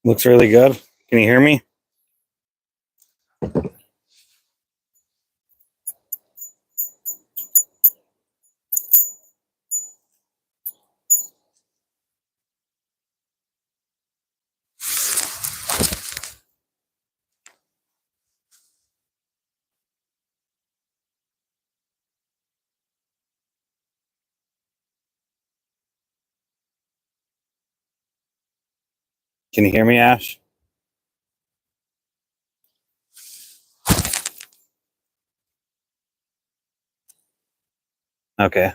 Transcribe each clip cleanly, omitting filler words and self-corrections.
Looks really good. Can you hear me? Can you hear me, Ash? Okay.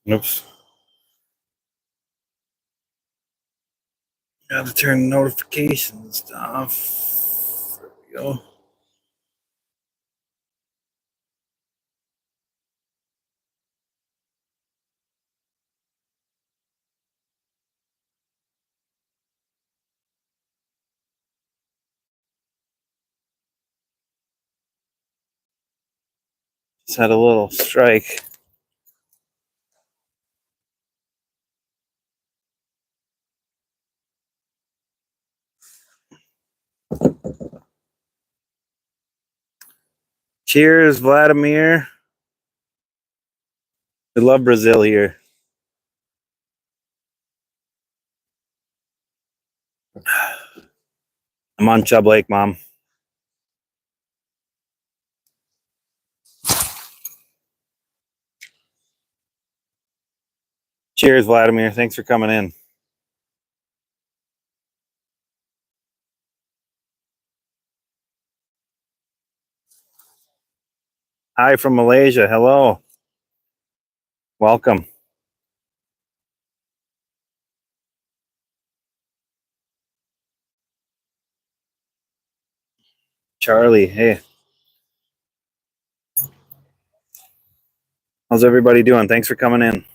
Oops. Got to turn notifications off. There we go. Just had a little strike. Cheers, Vladimir. I love Brazil here. I'm on Chub Lake, Mom. Cheers, Vladimir. Thanks for coming in. Hi from Malaysia. Hello. Welcome. Charlie, hey. How's everybody doing? Thanks for coming in.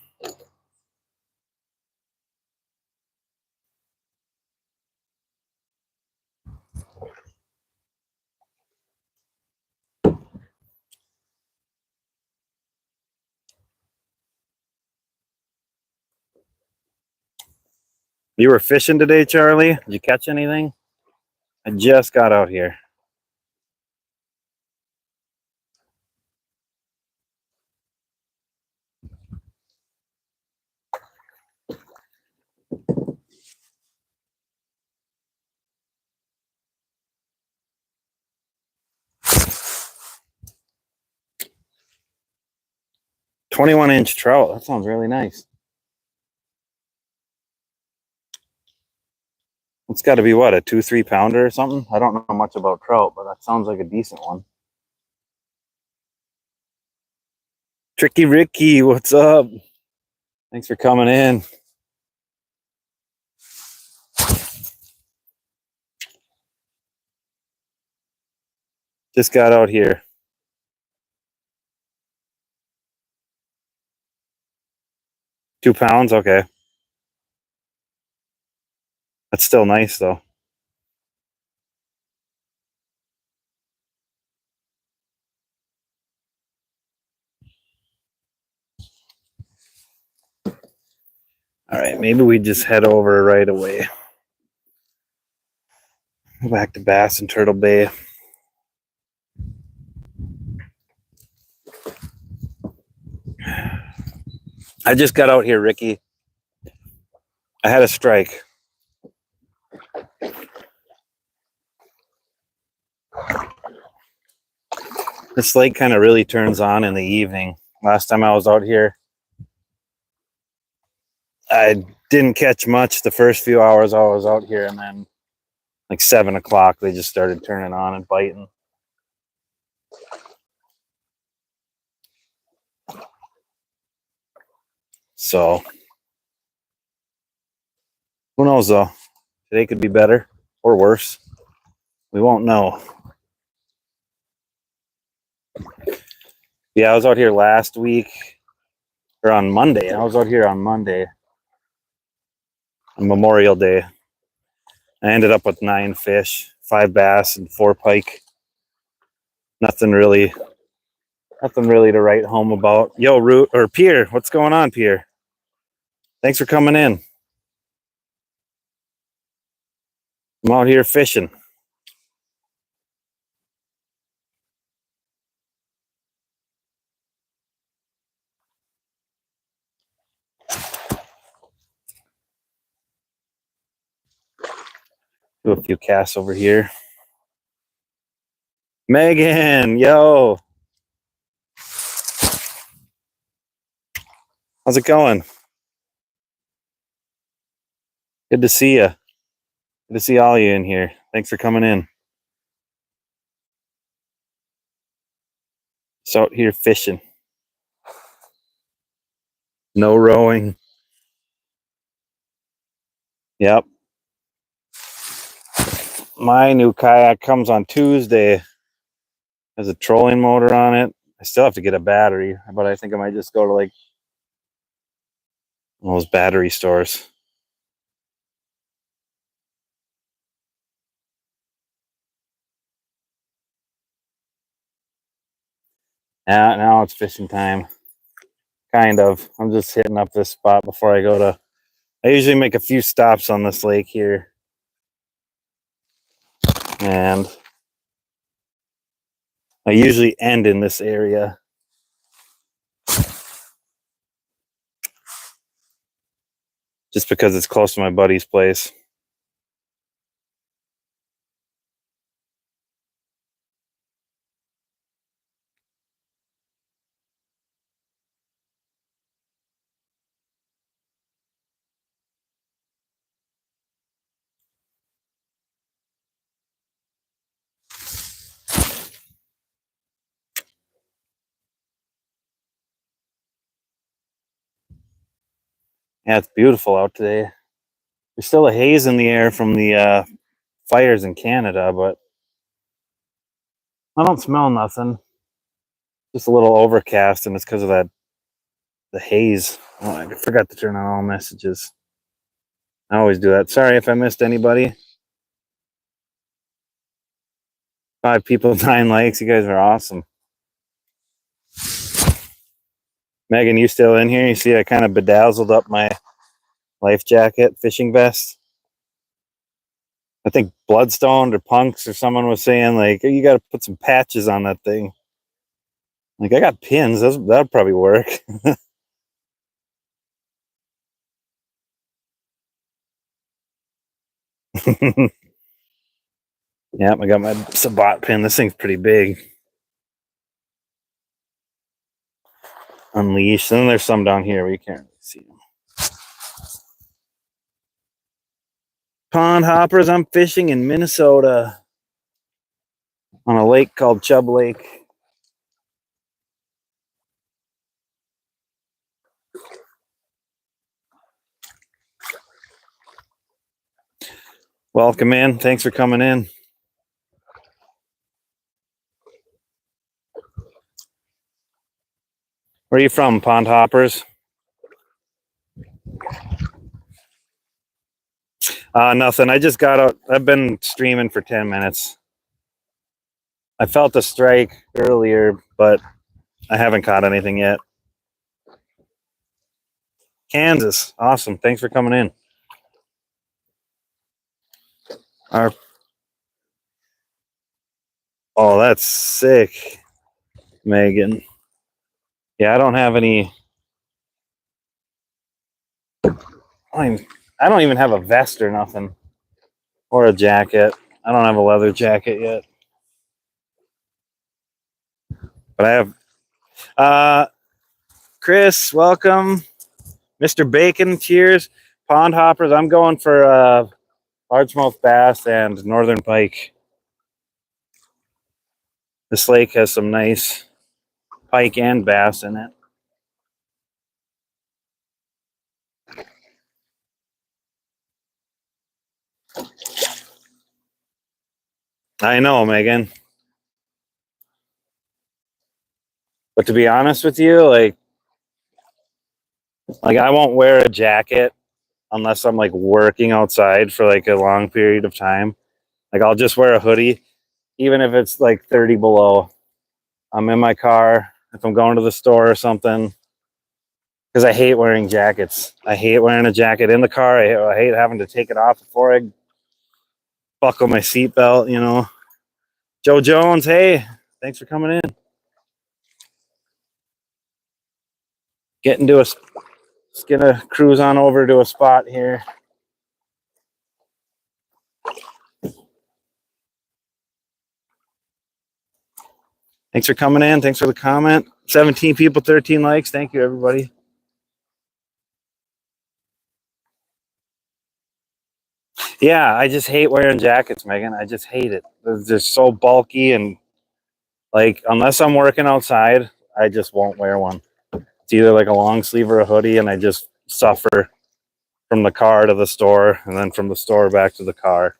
You were fishing today, Charlie? Did you catch anything? I just got out here. "21-inch trout. That sounds really nice. It's got to be what, a 2-3 pounder or something? I don't know much about trout, but that sounds like a decent one. Tricky Ricky, what's up? Thanks for coming in. Just got out here. Two pounds, okay. That's still nice though. All right, maybe we just head over right away. Go back to Bass and Turtle Bay. I just got out here, Ricky. I had a strike. This lake kind of really turns on in the evening. Last time I was out here, I didn't catch much the first few hours I was out here, and then like 7 o'clock, they just started turning on and biting. So who knows though? Today could be better or worse. We won't know. Yeah, I was out here last week, or on Monday. I was out here on Monday, on Memorial Day. I ended up with 9 fish, 5 bass and 4 pike. Nothing really to write home about. Yo, Root or Pierre, what's going on, Pierre? Thanks for coming in. I'm out here fishing. Do a few casts over here. Megan, yo. How's it going? Good to see you. Good to see all you in here. Thanks for coming in. Just out here fishing. No rowing. Yep. My new kayak comes on Tuesday. Has a trolling motor on it. I still have to get a battery, but I think I might just go to like those battery stores. Now it's fishing time. Kind of. I'm just hitting up this spot before I go to... I usually make a few stops on this lake here. And I usually end in this area. Just because it's close to my buddy's place. Yeah, it's beautiful out today. There's still a haze in the air from the fires in Canada, but I don't smell nothing. Just a little overcast, and it's because of the haze. Oh, I forgot to turn on all messages. I always do that. Sorry if I missed anybody. 5 people, 9 likes. You guys are awesome. Megan, you still in here? You see I kind of bedazzled up my life jacket, fishing vest. I think Bloodstone or Punks or someone was saying, like, you got to put some patches on that thing. Like, I got pins. That'll probably work. Yep, I got my Sabat pin. This thing's pretty big. Unleashed. And then there's some down here where you can't really see them. Pond hoppers. I'm fishing in Minnesota on a lake called Chubb Lake. Welcome in. Thanks for coming in. Where are you from, Pond hoppers? Nothing. I just got out. I've been streaming for 10 minutes. I felt a strike earlier, but I haven't caught anything yet. Kansas. Awesome. Thanks for coming in. Oh, that's sick, Megan. Yeah, I don't have any. I don't even have a vest or nothing, or a jacket. I don't have a leather jacket yet, but I have. Chris, welcome. Mr. Bacon, cheers. Pond hoppers. I'm going for largemouth bass and northern pike. This lake has some nice pike and bass in it. I know, Megan. But to be honest with you, like I won't wear a jacket unless I'm like working outside for like a long period of time. Like I'll just wear a hoodie, even if it's like 30 below. I'm in my car, if I'm going to the store or something, because I hate wearing jackets. I hate wearing a jacket in the car. I hate having to take it off before I buckle my seatbelt, you know. Joe Jones, hey, thanks for coming in. Just gonna cruise on over to a spot here. Thanks for coming in. Thanks for the comment. 17 people, 13 likes. Thank you, everybody. Yeah, I just hate wearing jackets, Megan. I just hate it. They're just so bulky, and like unless I'm working outside, I just won't wear one. It's either like a long sleeve or a hoodie, and I just suffer from the car to the store, and then from the store back to the car.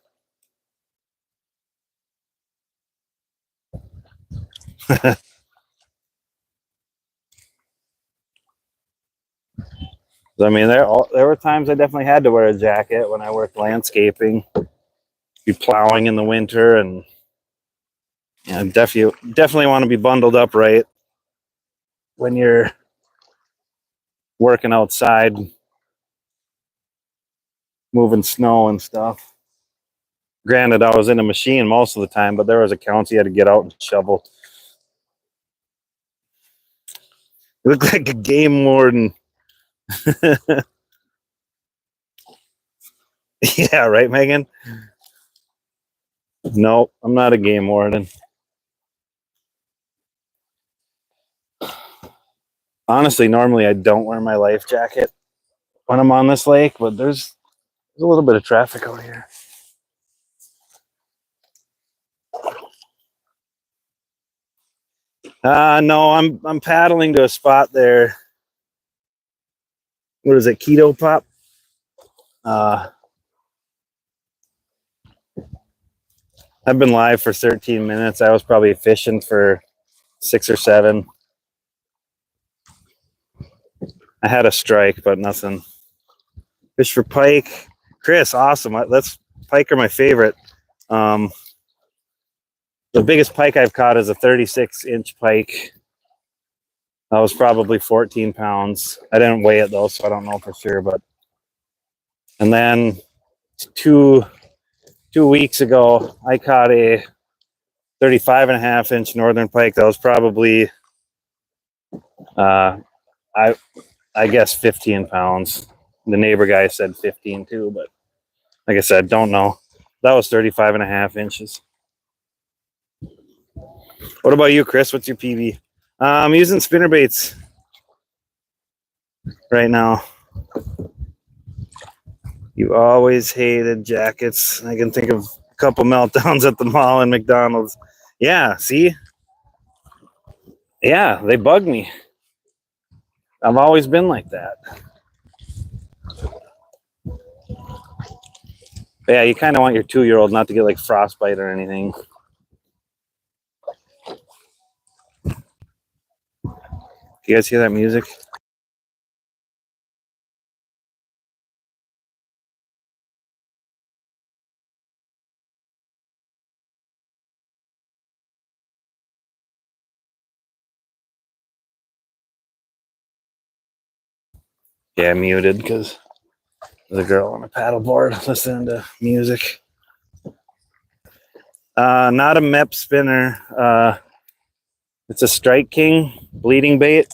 I mean, there were times I definitely had to wear a jacket when I worked landscaping, be plowing in the winter, and yeah, definitely want to be bundled up right when you're working outside, moving snow and stuff. Granted, I was in a machine most of the time, but there was accounts you had to get out and shovel. You look like a game warden. Yeah, right, Megan? No, I'm not a game warden. Honestly, normally I don't wear my life jacket when I'm on this lake, but there's a little bit of traffic out here. No, I'm paddling to a spot there. What is it, Keto Pop? I've been live for 13 minutes. I was probably fishing for 6 or 7. I had a strike, but nothing. Fish for pike. Chris, awesome. Pike are my favorite. The biggest pike I've caught is a 36-inch pike. That was probably 14 pounds. I didn't weigh it though, so I don't know for sure. But and then two weeks ago, I caught a 35.5-inch northern pike. That was probably, I guess 15 pounds. The neighbor guy said 15 too, but like I said, don't know. That was 35.5 inches. What about you, Chris? What's your PB? I'm using spinnerbaits right now. You always hated jackets. I can think of a couple meltdowns at the mall and McDonald's. Yeah, see? Yeah, they bug me. I've always been like that. Yeah, you kind of want your 2-year-old not to get like frostbite or anything. You guys hear that music? Yeah, muted because there's a girl on a paddleboard listening to music. Not a MEP spinner. It's a Strike King bleeding bait.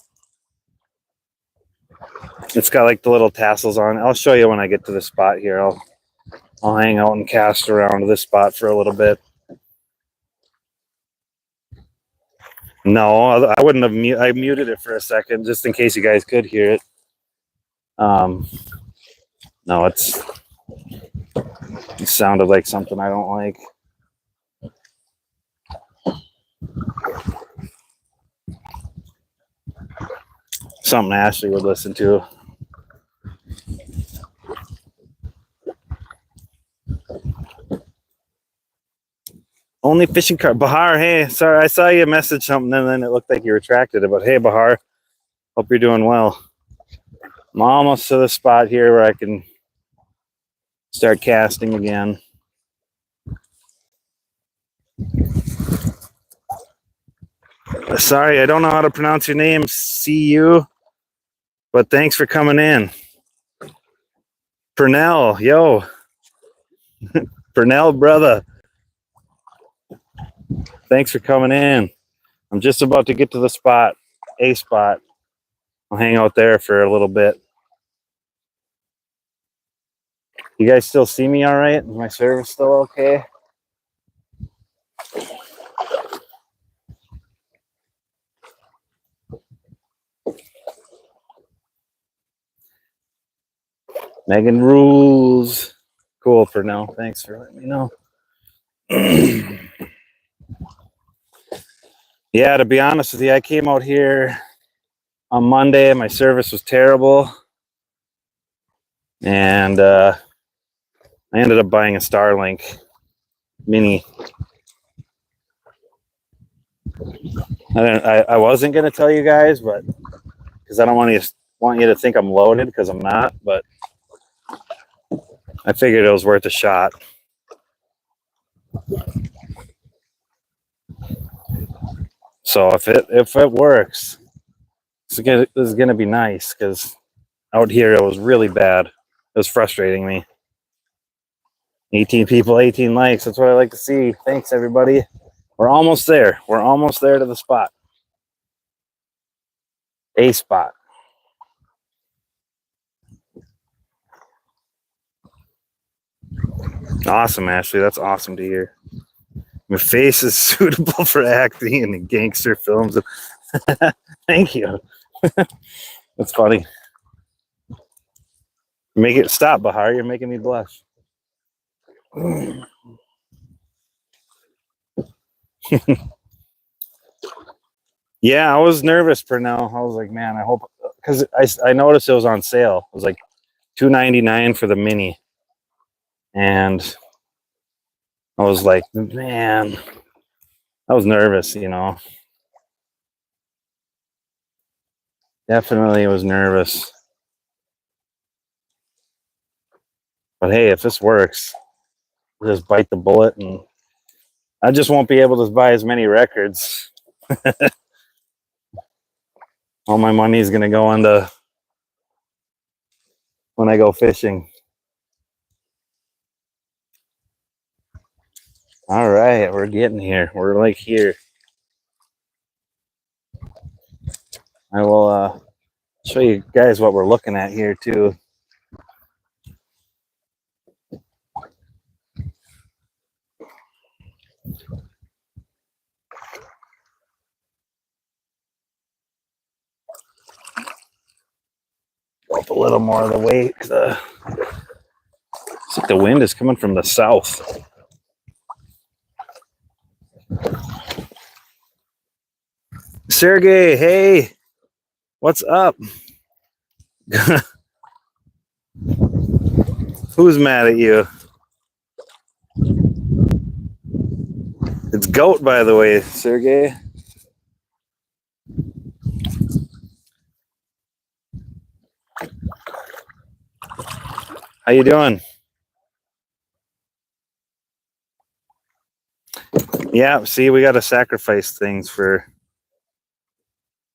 It's got like the little tassels on it. I'll show you when I get to the spot here. I'll hang out and cast around to this spot for a little bit. No, I wouldn't have I muted it for a second just in case you guys could hear it. No, It sounded like something I don't like. Something Ashley would listen to. Only fishing cart. Bahar, hey, sorry, I saw you message something and then it looked like you retracted it. But hey, Bahar, hope you're doing well. I'm almost to the spot here where I can start casting again. Sorry, I don't know how to pronounce your name. CU, but thanks for coming in. Pernell, yo. Pernell, brother. Thanks for coming in. I'm just about to get to the spot, a spot. I'll hang out there for a little bit. You guys still see me all right? Is my service still okay? Megan rules. Cool for now. Thanks for letting me know. Yeah, to be honest with you, I came out here on Monday. My service was terrible. And I ended up buying a Starlink Mini. I wasn't going to tell you guys, but because I don't want you to think I'm loaded, because I'm not, but I figured it was worth a shot. So if it works, this is gonna be nice, because out here it was really bad. It was frustrating me. 18 people, 18 likes. That's what I like to see. Thanks, everybody. We're almost there. We're almost there to the spot. A spot. Awesome, Ashley. That's awesome to hear. My face is suitable for acting in gangster films. Thank you. That's funny. Make it stop, Bahar. You're making me blush. Yeah, I was nervous for now. I was like, man, I hope, because I noticed it was on sale. It was like $2.99 for the mini, and I was like, man, I was nervous, Definitely was nervous. But hey, if this works, I'll just bite the bullet, and I just won't be able to buy as many records. All my money is gonna go into when I go fishing. All right, we're getting here. We're like here. I will show you guys what we're looking at here too. Up a little more of the weight. It's like the wind is coming from the south. Sergey, hey, what's up? Who's mad at you? It's goat, by the way, Sergey. How you doing? Yeah, see, we got to sacrifice things for,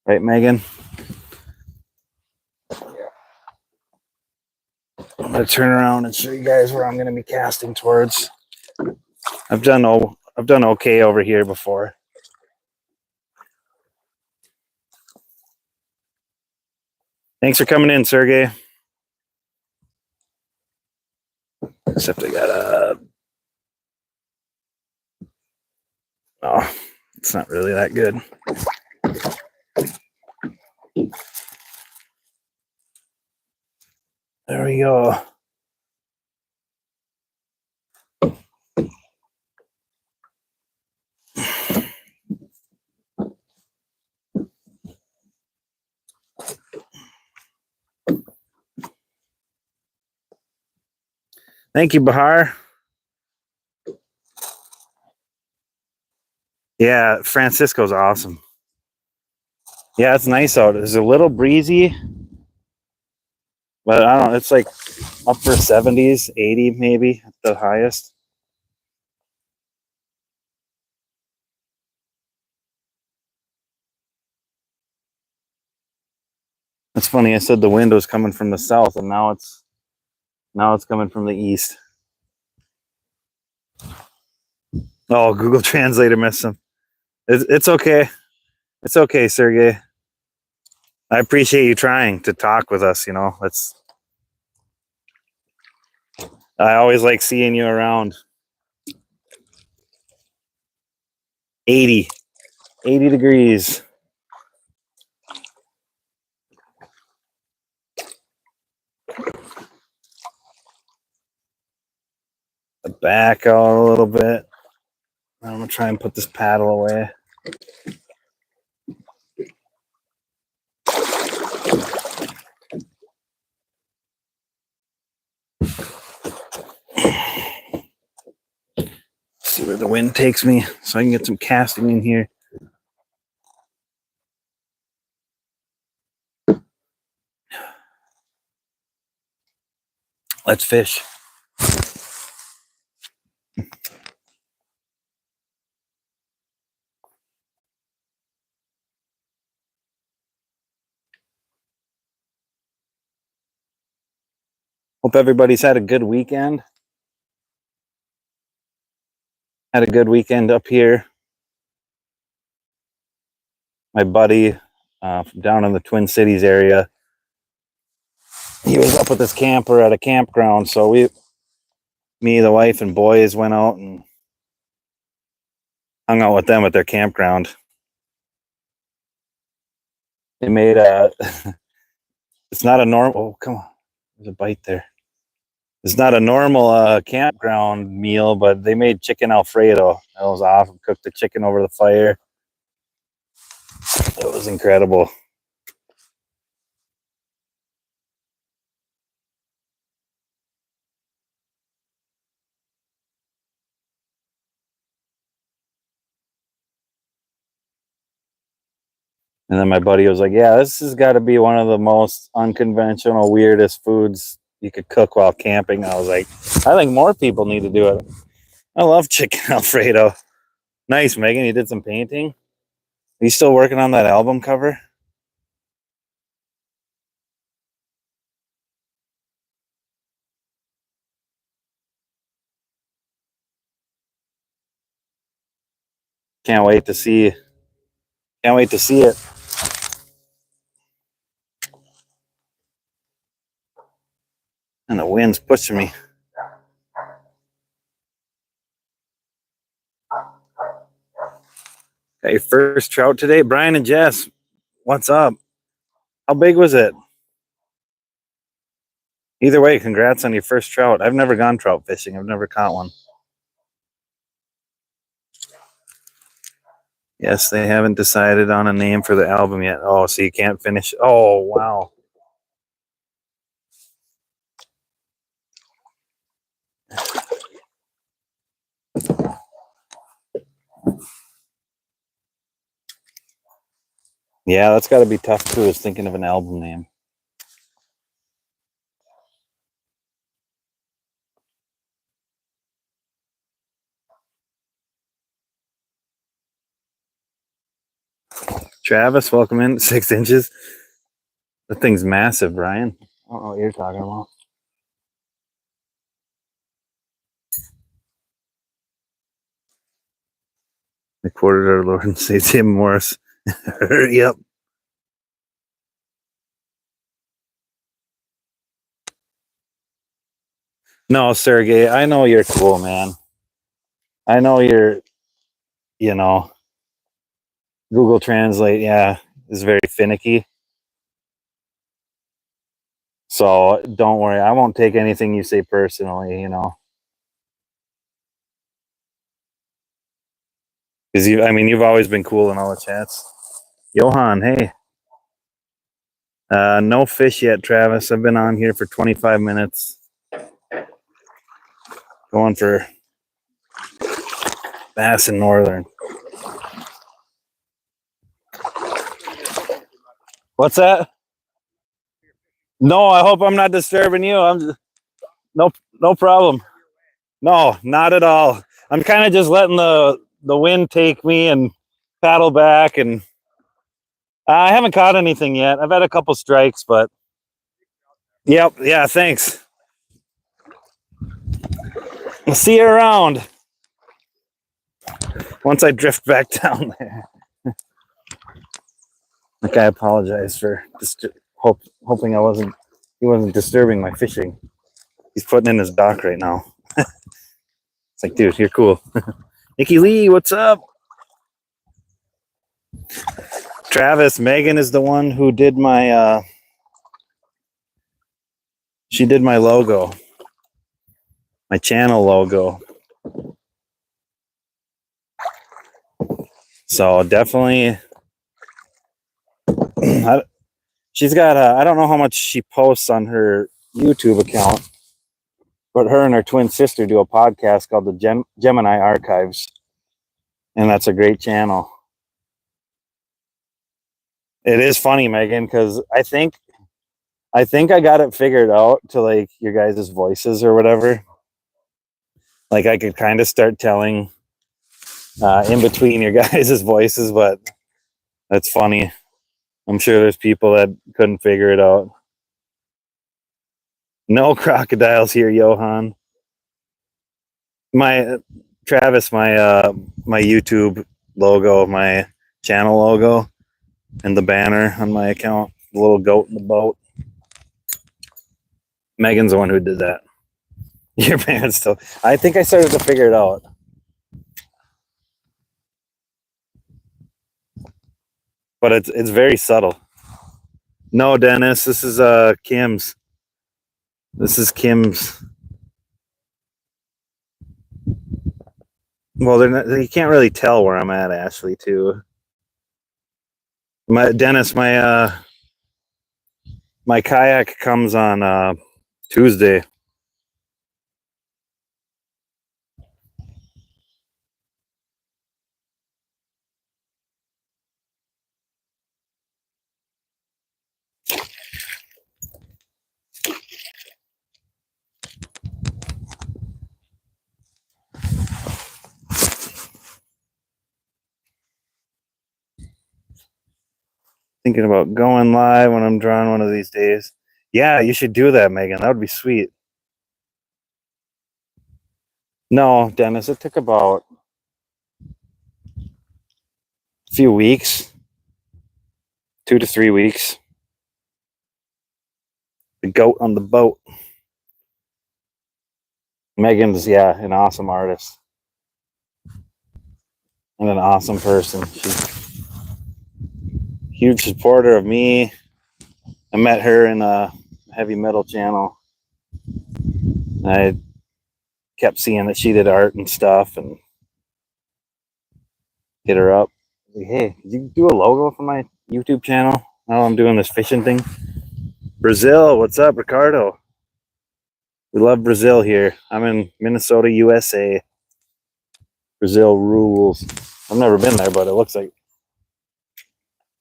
right, Megan? I'm gonna turn around and show you guys where I'm gonna be casting towards. I've done okay over here before. Thanks for coming in, Sergey. Except I got oh, it's not really that good. There we go. Thank you, Bahar. Yeah, Francisco's awesome. Yeah, it's nice out. It's a little breezy, but I don't know. It's like upper 70s, 80 maybe at the highest. It's funny. I said the wind was coming from the south, and now it's coming from the east. Oh, Google Translator missed him. It's okay. It's okay, Sergey. I appreciate you trying to talk with us. I always like seeing you around. 80, 80 degrees. Back out a little bit. I'm gonna try and put this paddle away. See where the wind takes me so I can get some casting in here. Let's fish. Hope everybody's had a good weekend. Had a good weekend up here. My buddy down in the Twin Cities area, he was up with his camper at a campground. So me, the wife, and boys went out and hung out with them at their campground. They made it's not a normal, oh, come on, there's a bite there. It's not a normal campground meal, but they made chicken Alfredo. That was awesome. Cooked the chicken over the fire. It was incredible. And then my buddy was like, yeah, this has got to be one of the most unconventional, weirdest foods you could cook while camping. I was like, I think more people need to do it. I love chicken Alfredo. Nice, Megan. You did some painting. Are you still working on that album cover? Can't wait to see. Can't wait to see it. And the wind's pushing me. Got your first trout today, Brian and Jess. What's up? How big was it? Either way, congrats on your first trout. I've never gone trout fishing. I've never caught one. Yes, they haven't decided on a name for the album yet. Oh, so you can't finish. Oh, wow. Yeah, that's got to be tough too, is thinking of an album name. Travis, welcome in. 6 inches. That thing's massive, Brian. I don't know what you're talking about. They quoted our Lord and Savior Tim Morris. Yep. No, Sergey, I know you're cool, man. I know you know, Google Translate, yeah, is very finicky. So don't worry. I won't take anything you say personally. Because you've always been cool in all the chats. Johan, hey. No fish yet, Travis. I've been on here for 25 minutes. Going for bass in northern. What's that? No, I hope I'm not disturbing you. No problem. No, not at all. I'm kind of just letting the wind take me and paddle back, and I haven't caught anything yet. I've had a couple strikes, but yep, yeah, thanks. I'll see you around once I drift back down there. Like, I apologize for hoping he wasn't disturbing my fishing. He's putting in his dock right now. It's like, dude, you're cool. Nikki Lee, what's up? Travis, Megan is the one who did my she did my logo, my channel logo. So definitely she's got I don't know how much she posts on her YouTube account, but her and her twin sister do a podcast called the Gemini Archives, and that's a great channel. It is funny, Megan, because I think I got it figured out to like your guys' voices or whatever. Like, I could kind of start telling in between your guys' voices, but that's funny. I'm sure there's people that couldn't figure it out. No crocodiles here, Johan. My Travis, my YouTube logo, my channel logo, and the banner on my account, the little goat in the boat. Megan's the one who did that. Your parents still. I think I started to figure it out. But it's very subtle. No, Dennis, this is Kim's. This is Kim's. Well, you can't really tell where I'm at, Ashley, too. Dennis, my kayak comes on Tuesday. Thinking about going live when I'm drawing one of these days. Yeah, you should do that, Megan. That would be sweet. No, Dennis, it took about a few weeks, 2 to 3 weeks. The goat on the boat. Megan's, yeah, an awesome artist and an awesome person. She's a huge supporter of me. I met her in a heavy metal channel. I kept seeing that she did art and stuff and hit her up. Like, hey, could you do a logo for my YouTube channel? Now I'm doing this fishing thing. Brazil, what's up, Ricardo? We love Brazil here. I'm in Minnesota, USA. Brazil rules. I've never been there, but it looks like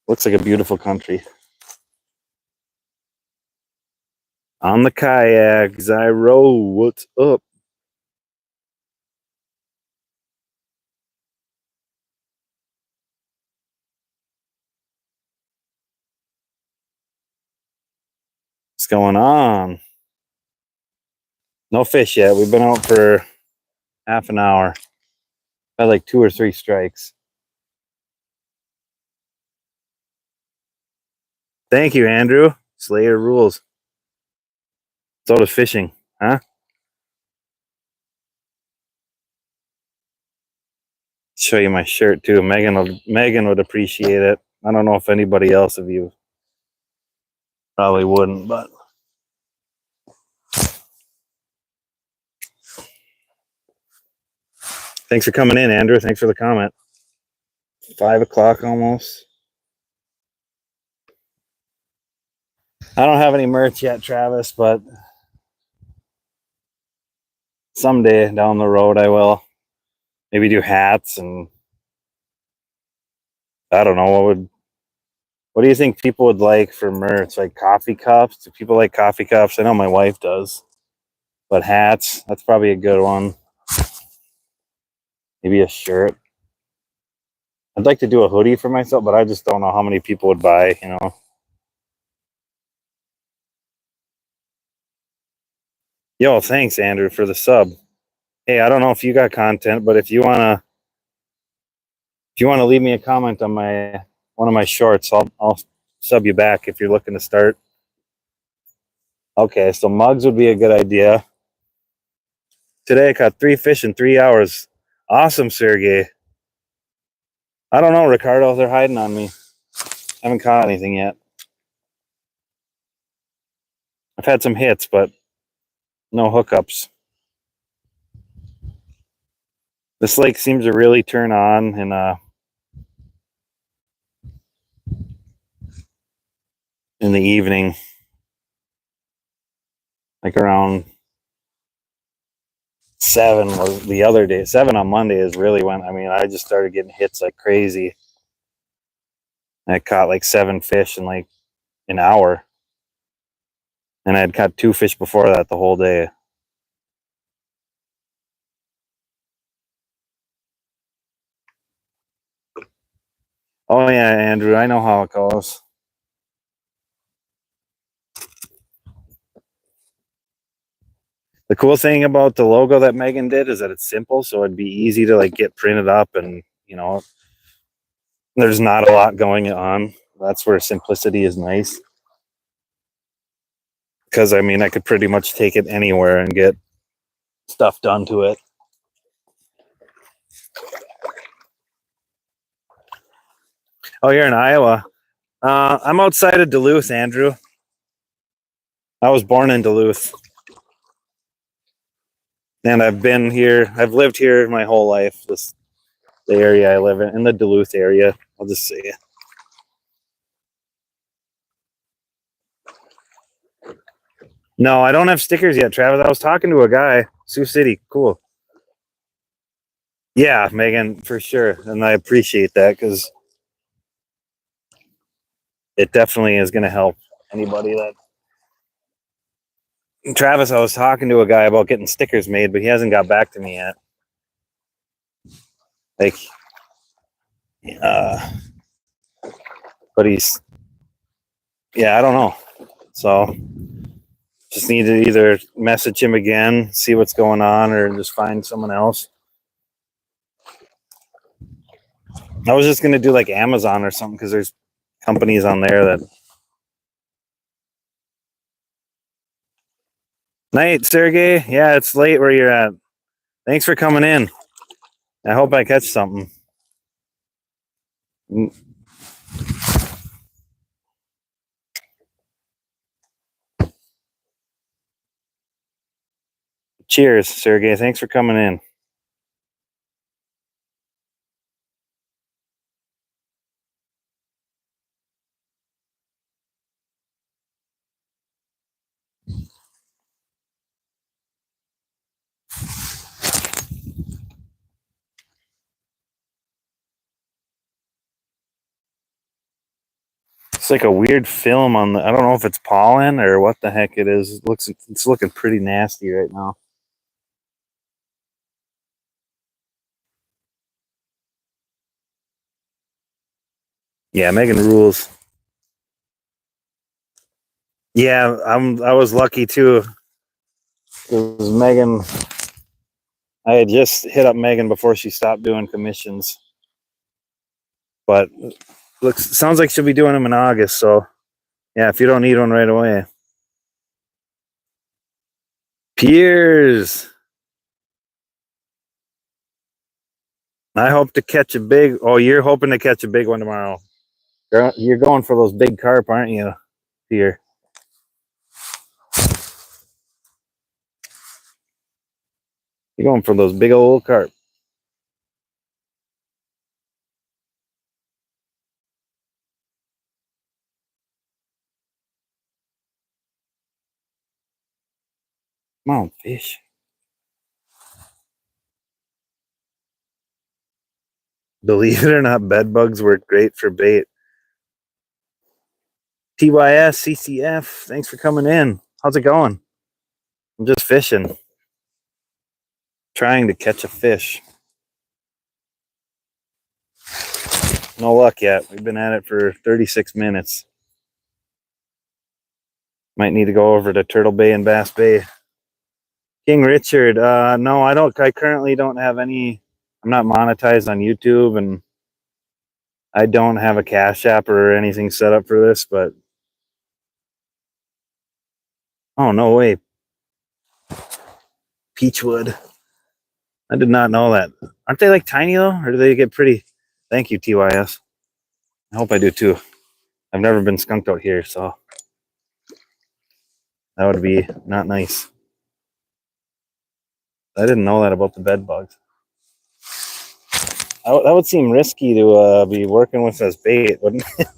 a beautiful country. On the kayak, Zyro, what's up? What's going on? No fish yet. We've been out for half an hour. Had like 2 or 3 strikes. Thank you, Andrew. Slayer rules. So does fishing, huh? Show you my shirt too. Megan would appreciate it. I don't know if anybody else of you probably wouldn't, but thanks for coming in, Andrew. Thanks for the comment. 5 o'clock almost. I don't have any merch yet, Travis, but someday down the road I will. Maybe do hats, and I don't know what do you think people would like for merch? Like coffee cups? Do people like coffee cups? I know my wife does. But hats, that's probably a good one. Maybe a shirt. I'd like to do a hoodie for myself, but I just don't know how many people would buy, you know. Yo, thanks Andrew for the sub. Hey, I don't know if you got content, but if you wanna leave me a comment on my one of my shorts, I'll sub you back if you're looking to start. Okay, so mugs would be a good idea. Today I caught 3 fish in 3 hours. Awesome, Sergey. I don't know, Ricardo. They're hiding on me. I haven't caught anything yet. I've had some hits, but no hookups. This lake seems to really turn on in the evening, like around 7 was the other day. 7 on Monday is really when, I mean, I just started getting hits like crazy. I caught like 7 fish in like an hour, and I had caught 2 fish before that the whole day. Oh yeah, Andrew, I know how it goes. The cool thing about the logo that Megan did is that it's simple, so it'd be easy to like get printed up, and you know, there's not a lot going on. That's where simplicity is nice. Because I mean, I could pretty much take it anywhere and get stuff done to it. Oh, you're in Iowa. I'm outside of Duluth, Andrew. I was born in Duluth, and I've been here. I've lived here my whole life. The area I live in the Duluth area. I'll just say. No, I don't have stickers yet, Travis. I was talking to a guy, Sioux City. Cool. Yeah, Megan, for sure, and I appreciate that because it definitely is going to help anybody that. Travis, I was talking to a guy about getting stickers made, but he hasn't got back to me yet. Like, uh, but yeah, I don't know. So just need to either message him again, see what's going on, or just find someone else. I was just gonna do like Amazon or something because there's companies on there that. Night, Sergey. Yeah, it's late where you're at. Thanks for coming in. I hope I catch something. Cheers, Sergey. Thanks for coming in. It's like a weird film on the. I don't know if it's pollen or what the heck it is. It's looking pretty nasty right now. Yeah, Megan rules. Yeah, I was lucky too. Because Megan, I had just hit up Megan before she stopped doing commissions, but sounds like she'll be doing them in August. So yeah, if you don't need one right away, Piers. I hope to catch a big. Oh, you're hoping to catch a big one tomorrow. You're going for those big carp, aren't you, Pierre? You're going for those big old carp. Come on, fish. Believe it or not, bed bugs work great for bait. TYS, CCF, thanks for coming in. How's it going? I'm just fishing. Trying to catch a fish. No luck yet. We've been at it for 36 minutes. Might need to go over to Turtle Bay and Bass Bay. King Richard, no, I don't. I currently don't have any. I'm not monetized on YouTube, and I don't have a Cash App or anything set up for this, but oh, no way. Peachwood. I did not know that. Aren't they like tiny though, or do they get pretty? Thank you, TYS. I hope I do too. I've never been skunked out here, so that would be not nice. I didn't know that about the bed bugs. That would seem risky to be working with as bait, wouldn't it?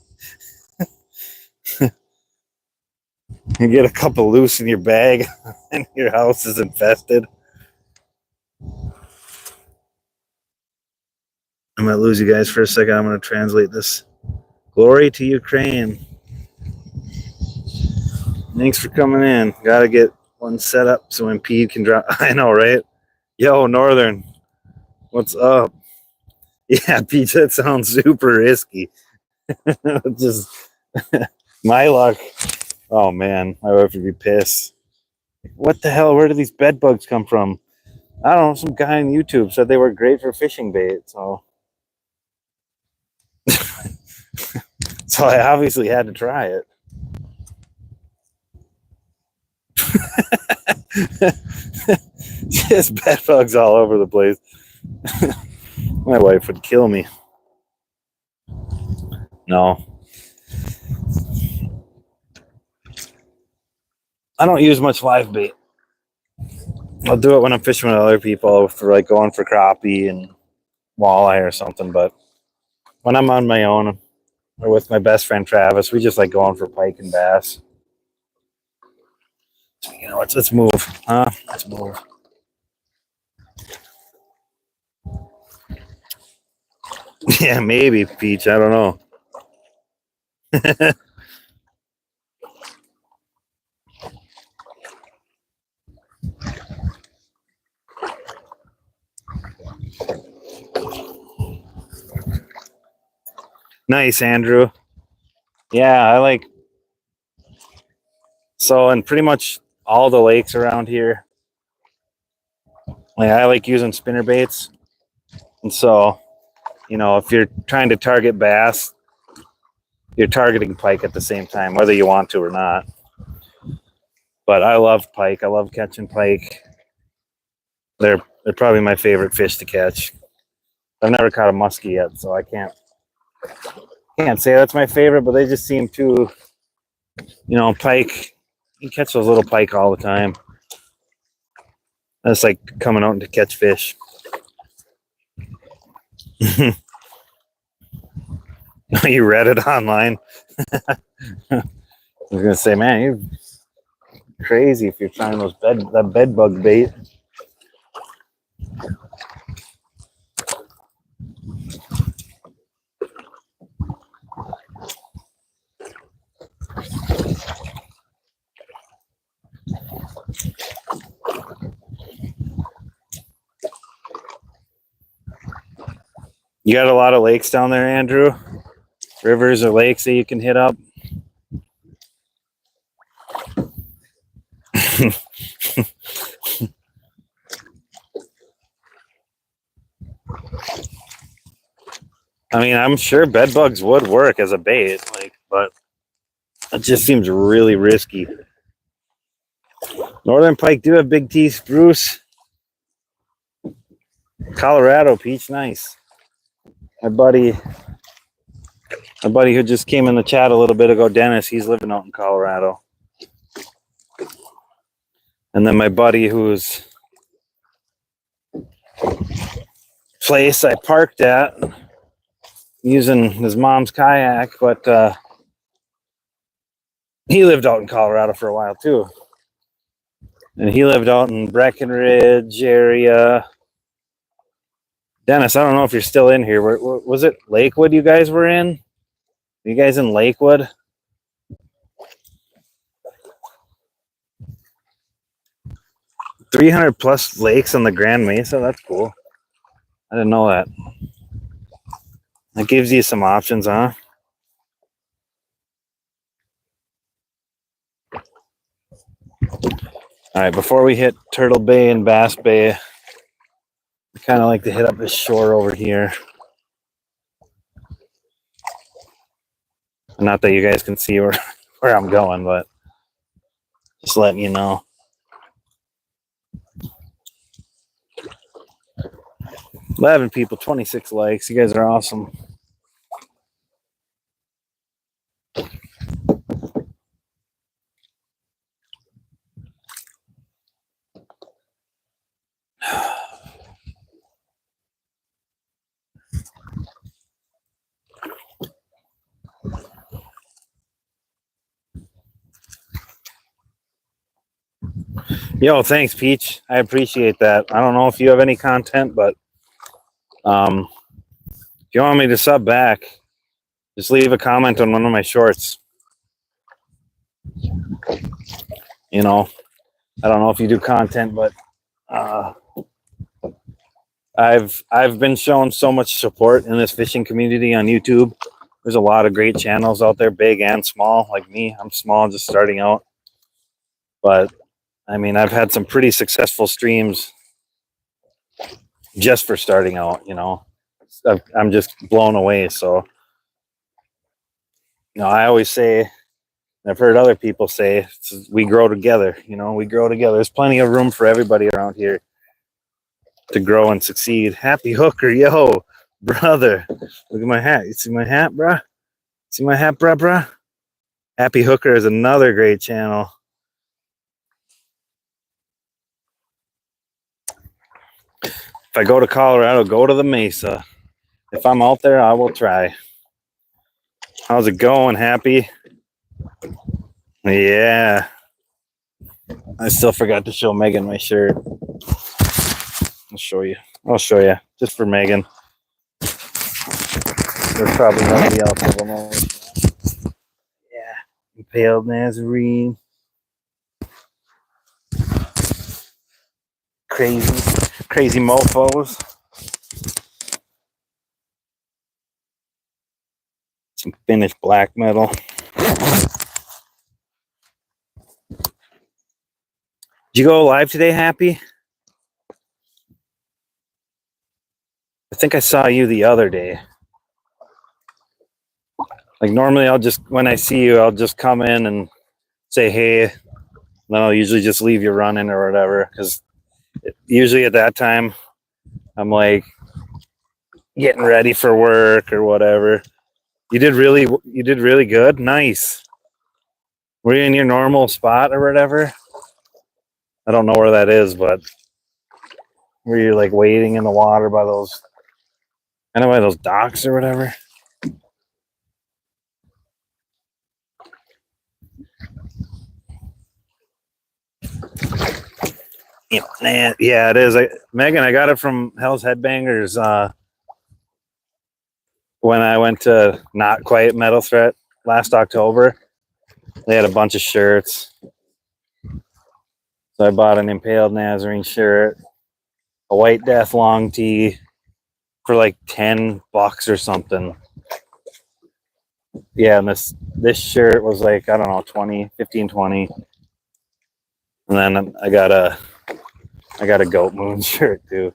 You get a couple loose in your bag and your house is infested. I might lose you guys for a second. I'm going to translate this. Glory to Ukraine. Thanks for coming in. Got to get one set up so Impede can drop. I know, right? Yo, Northern. What's up? Yeah, Pete, that sounds super risky. Just my luck. Oh, man. My wife would be pissed. What the hell? Where do these bed bugs come from? I don't know. Some guy on YouTube said they were great for fishing bait. So I obviously had to try it. Just bed bugs all over the place. My wife would kill me. No. I don't use much live bait. I'll do it when I'm fishing with other people for like going for crappie and walleye or something. But when I'm on my own or with my best friend Travis, we just like going for pike and bass. You know, let's move, huh? Let's move. Yeah, maybe Peach. I don't know. Nice, Andrew. Yeah, I like. So, in pretty much all the lakes around here, like I like using spinner baits. And so, you know, if you're trying to target bass, you're targeting pike at the same time, whether you want to or not. But I love pike. I love catching pike. They're probably my favorite fish to catch. I've never caught a muskie yet, so I can't say that's my favorite, but they just seem too, you know, pike. You catch those little pike all the time. That's like coming out to catch fish. You read it online. I was gonna say, man, you're crazy if you're trying that bed bug bait. You got a lot of lakes down there, Andrew? Rivers or lakes that you can hit up? I mean, I'm sure bed bugs would work as a bait, but it just seems really risky. Northern pike do have big teeth, Bruce. Colorado, Peach, nice. My buddy who just came in the chat a little bit ago, Dennis, he's living out in Colorado. And then my buddy whose place I parked at using his mom's kayak, but he lived out in Colorado for a while too. And he lived out in Breckenridge area. Dennis, I don't know if you're still in here. Was it Lakewood you guys were in? Are you guys in Lakewood? +300 lakes on the Grand Mesa. That's cool. I didn't know that. That gives you some options, huh? All right, before we hit Turtle Bay and Bass Bay, I kind of like to hit up this shore over here. Not that you guys can see where I'm going, but just letting you know. 11 people, 26 likes. You guys are awesome. Yo, thanks, Peach. I appreciate that. I don't know if you have any content, but if you want me to sub back, just leave a comment on one of my shorts. You know, I don't know if you do content, but I've been shown so much support in this fishing community on YouTube. There's a lot of great channels out there, big and small, like me. I'm small, just starting out. But I mean, I've had some pretty successful streams just for starting out, you know. I'm just blown away. So, you know, I always say, I've heard other people say, we grow together, you know, we grow together. There's plenty of room for everybody around here to grow and succeed. Happy Hooker, yo, brother. Look at my hat. You see my hat, bruh? See my hat, bruh? Happy Hooker is another great channel. If I go to Colorado, go to the Mesa. If I'm out there, I will try. How's it going, Happy? Yeah. I still forgot to show Megan my shirt. I'll show you. Just for Megan. There's probably nobody else of them all. Yeah. Impaled Nazarene. Crazy mofos. Some finished black metal. Did you go live today, Happy? I think I saw you the other day. Like normally when I see you, I'll just come in and say, hey. Then I'll usually just leave you running or whatever. Because usually at that time, I'm like getting ready for work or whatever. You did really good. Nice. Were you in your normal spot or whatever? I don't know where that is, but were you like wading in the water by those docks or whatever? Yeah, it is. Megan, I got it from Hell's Headbangers when I went to Not Quite Metal Threat last October. They had a bunch of shirts. So I bought an Impaled Nazarene shirt, a White Death long tee for like $10 or something. Yeah, and this shirt was like, I don't know, 15, 20. And then I got a Goat Moon shirt too.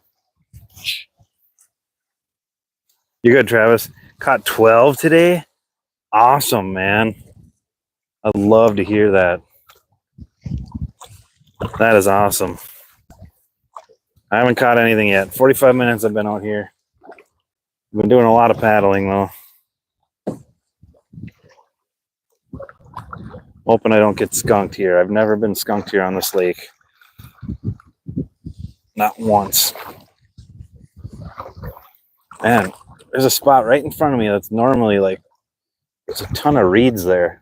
You good, Travis? Caught 12 today? Awesome, man. I'd love to hear that. That is awesome. I haven't caught anything yet. 45 minutes I've been out here. I've been doing a lot of paddling though. Hoping I don't get skunked here. I've never been skunked here on this lake. Not once. Man, there's a spot right in front of me that's normally like, there's a ton of reeds there.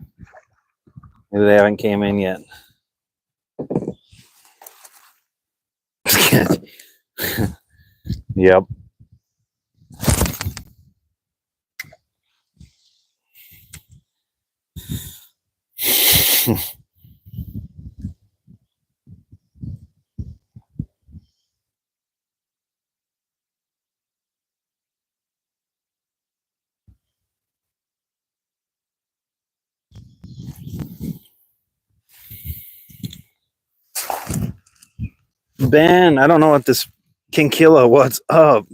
Maybe they haven't came in yet. Yep. Ben, I don't know what this Kinkilla, what's up?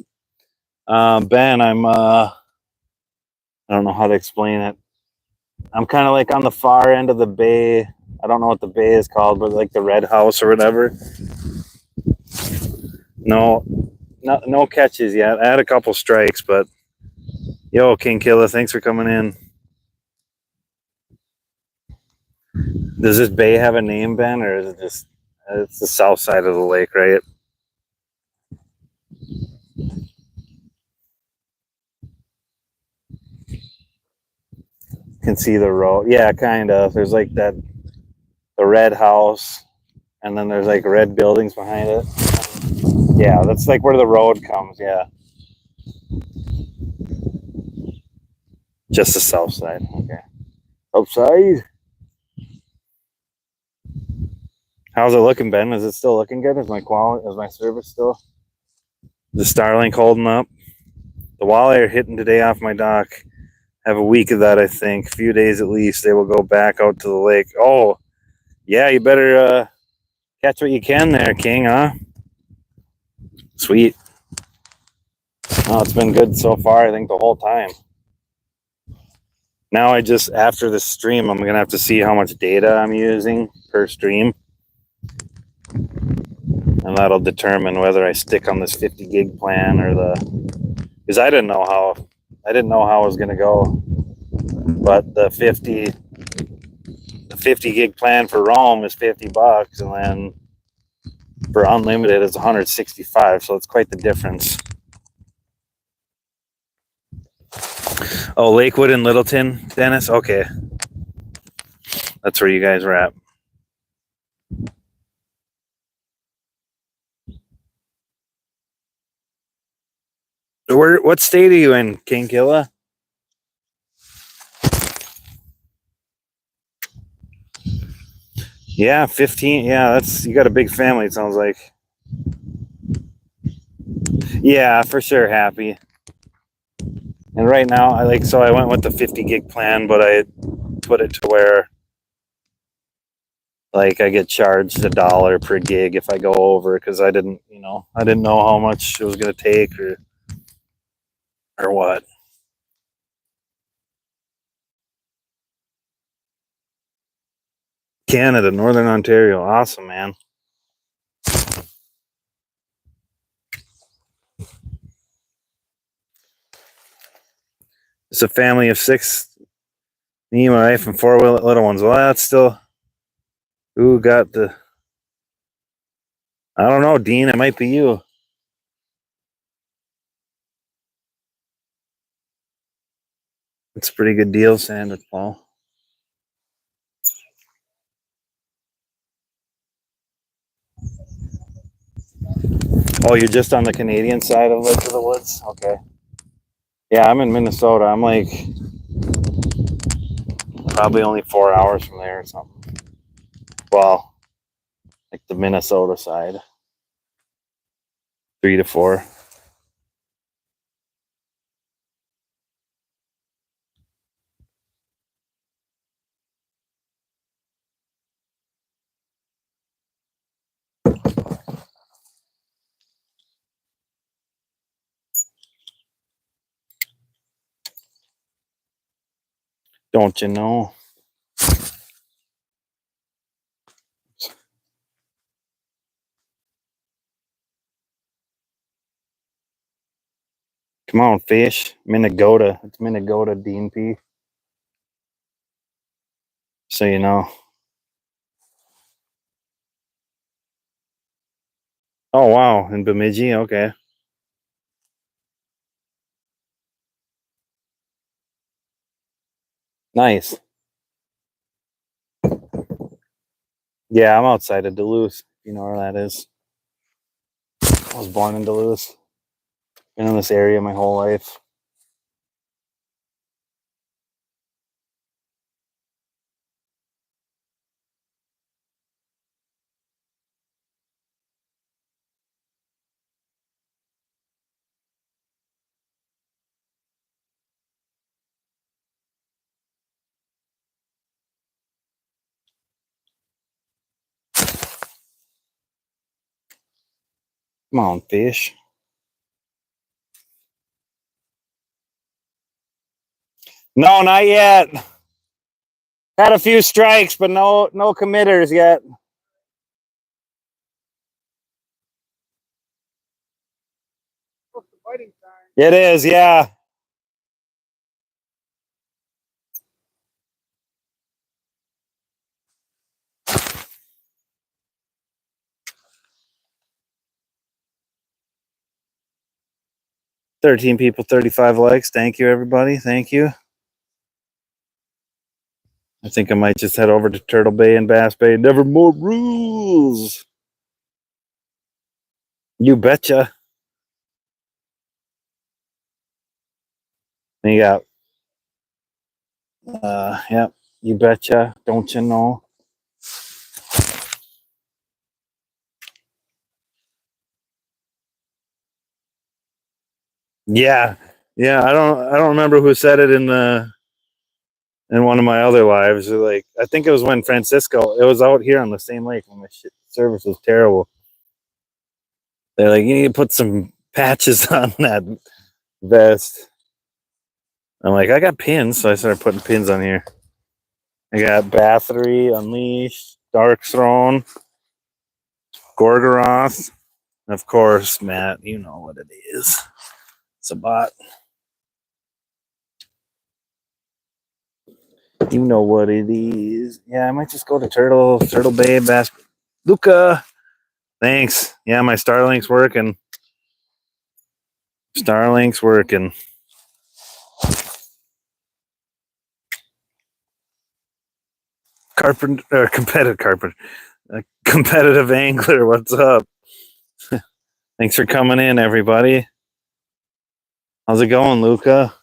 Ben, I don't know how to explain it. I'm kind of like on the far end of the bay. I don't know what the bay is called, but like the red house or whatever. No catches yet. I had a couple strikes, but yo, Kinkilla, thanks for coming in. Does this bay have a name, Ben, or is it just it's the south side of the lake, right? Can see the road. Yeah, kind of. There's like the red house, and then there's like red buildings behind it. Yeah, that's like where the road comes. Yeah, just the south side. Okay, outside. How's it looking, Ben? Is it still looking good? Is my quality? Is my service still? The Starlink holding up? The walleye are hitting today off my dock. Have a week of that, I think. A few days at least. They will go back out to the lake. Oh, yeah. You better catch what you can there, King. Huh? Sweet. Oh, it's been good so far. I think the whole time. Now I just after the stream, I'm gonna have to see how much data I'm using per stream, and that'll determine whether I stick on this 50 gig plan or because I didn't know how it was gonna go, but the 50 gig plan for Rome is $50, and then for unlimited it's 165. So it's quite the difference. Oh, Lakewood and Littleton, Dennis. Okay, that's where you guys were at. What state are you in, Kinkilla? Yeah, 15. Yeah, that's you got a big family. It sounds like. Yeah, for sure, happy. And right now, I went with the 50 gig plan, but I put it to where like I get charged $1 per gig if I go over because I didn't know how much it was gonna take or what. Canada, Northern Ontario, awesome, man. It's a family of 6. Me, my wife, and 4 little ones. Well, that's still. Who got the? I don't know, Dean. It might be you. It's a pretty good deal, Sandwich Paul. Oh, you're just on the Canadian side of Lake of the Woods? Okay. Yeah, I'm in Minnesota. I'm like probably only 4 hours from there or something. Well, like the Minnesota side. 3 to 4. Don't you know? Come on, fish. Minnegota. It's Minnegota, Dean P. So you know. Oh, wow. In Bemidji? Okay. Nice. Yeah, I'm outside of Duluth. You know where that is. I was born in Duluth. Been in this area my whole life. Come on, fish. No, not yet. Had a few strikes, but no committers yet. It is, yeah. $13 people, 35 likes. Thank you, everybody. Thank you. I think I might just head over to Turtle Bay and Bass Bay. Never more rules. You betcha. You got, yep. You betcha. Don't you know? Yeah, yeah. I don't remember who said it in one of my other lives. Like, I think it was when Francisco. It was out here on the same lake when the service was terrible. They're like, you need to put some patches on that vest. I'm like, I got pins, so I started putting pins on here. I got Bathory, Unleashed, Dark Throne, Gorgoroth, and of course, Matt, you know what it is. It's a bot. You know what it is. Yeah, I might just go to Turtle Bay, Bass. Luca, thanks. Yeah, my Starlink's working. Starlink's working. Competitive angler. What's up? Thanks for coming in, everybody. How's it going, Luca?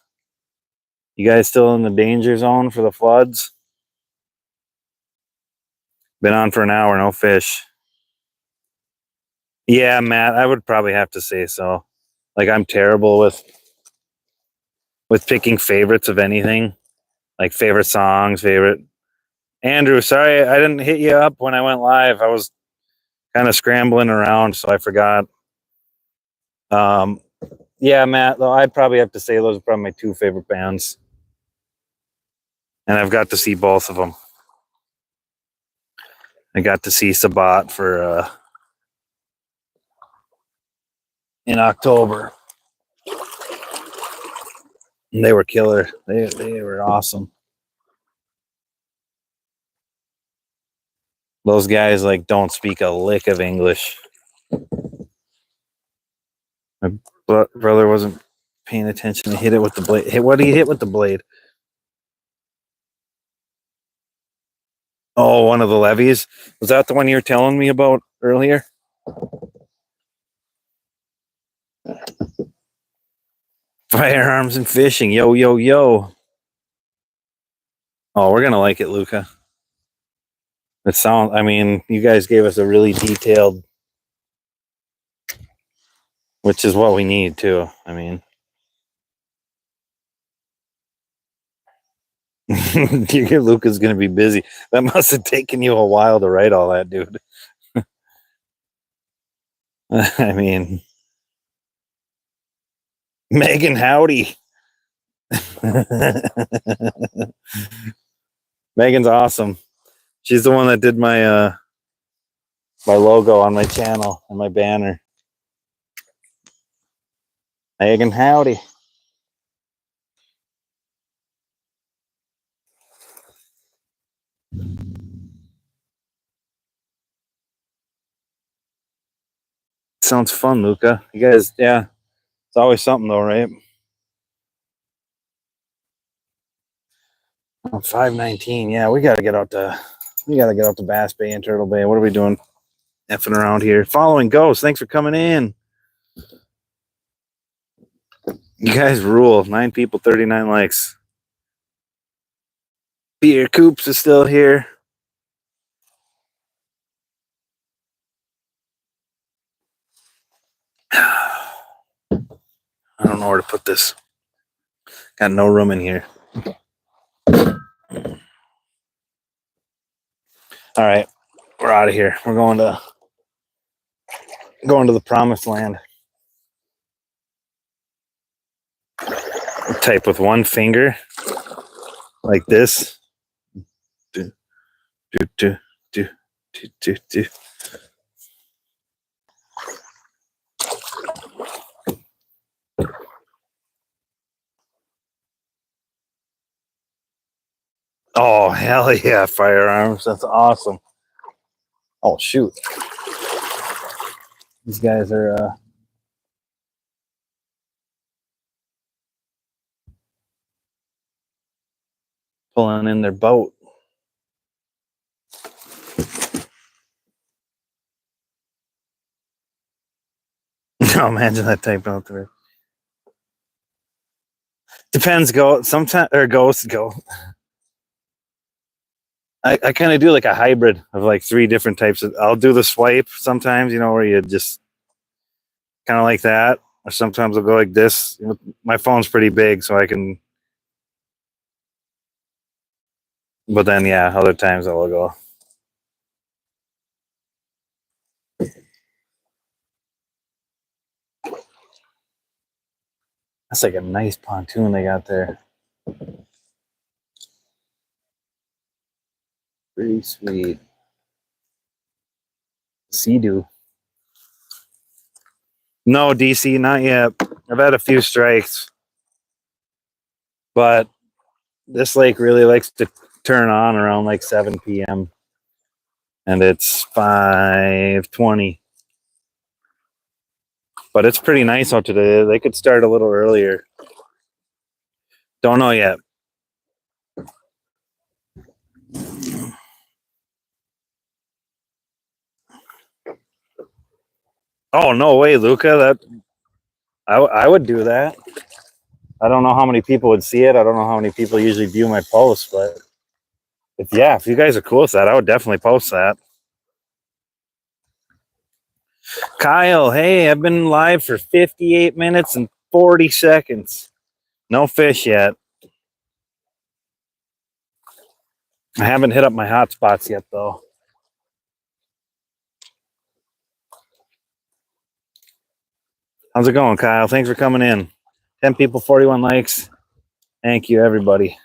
You guys still in the danger zone for the floods? Been on for an hour, no fish. Yeah, Matt, I would probably have to say so. Like, I'm terrible with picking favorites of anything. Like favorite songs, favorite. Andrew, sorry I didn't hit you up when I went live. I was kind of scrambling around, so I forgot. Yeah, Matt, though, I'd probably have to say those are probably my two favorite bands. And I've got to see both of them. I got to see Sabat for in October. And they were killer. They were awesome. Those guys like don't speak a lick of English. My brother wasn't paying attention. He hit it with the blade. What did he hit with the blade? Oh, one of the levies. Was that the one you were telling me about earlier? Firearms and fishing. Yo, yo, yo. Oh, we're gonna like it, Luca. I mean, you guys gave us a really detailed, which is what we need too. I mean, Luca's gonna be busy. That must have taken you a while to write all that, dude. I mean, Megan, howdy. Megan's awesome. She's the one that did my my logo on my channel and my banner. Megan, howdy. Sounds fun, Luca. You guys, yeah, it's always something though, right? 519. Yeah, we gotta get out to Bass Bay and Turtle Bay. What are we doing? Effing around here. Following Ghost. Thanks for coming in. You guys rule. 9 people, 39 likes. Peter Coops is still here. I don't know where to put this. Got no room in here. All right, we're out of here. We're going to Going to the promised land. Type with one finger, like this. Do, do, do, do, do, do, do. Oh, hell yeah, firearms. That's awesome. Oh, shoot. These guys are pulling in their boat. No, imagine that type out there. Depends, go. Sometimes, or ghost, go. I kind of do like a hybrid of like 3 different types of. I'll do the swipe sometimes, where you just kind of like that, or sometimes I'll go like this. My phone's pretty big, so I can. But then, yeah, other times I'll go. That's like a nice pontoon they got there. Pretty sweet. Sea-Doo. No, DC, not yet. I've had a few strikes. But this lake really likes to turn on around like 7 p.m. And it's 5:20. But it's pretty nice out today. They could start a little earlier. Don't know yet. Oh, no way, Luca. I would do that. I don't know how many people would see it. I don't know how many people usually view my posts, but if you guys are cool with that, I would definitely post that. Kyle, hey, I've been live for 58 minutes and 40 seconds. No fish yet. I haven't hit up my hot spots yet, though. How's it going, Kyle? Thanks for coming in. 10 people, 41 likes. Thank you, everybody.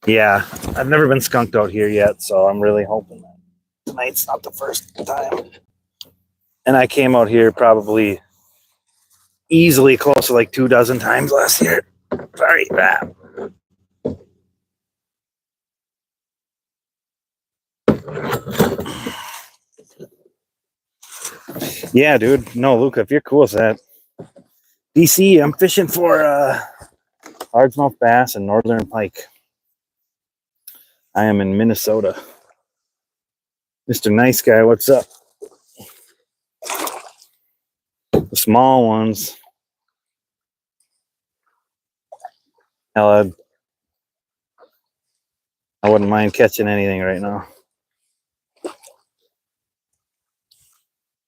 Yeah, I've never been skunked out here yet, so I'm really hoping that tonight's not the first time. And I came out here probably easily close to like 24 times last year. Sorry, that. Yeah, dude. No, Luca, if you're cool with that. DC, I'm fishing for largemouth bass and northern pike. I am in Minnesota. Mr. Nice Guy, what's up? The small ones. Hell, I wouldn't mind catching anything right now.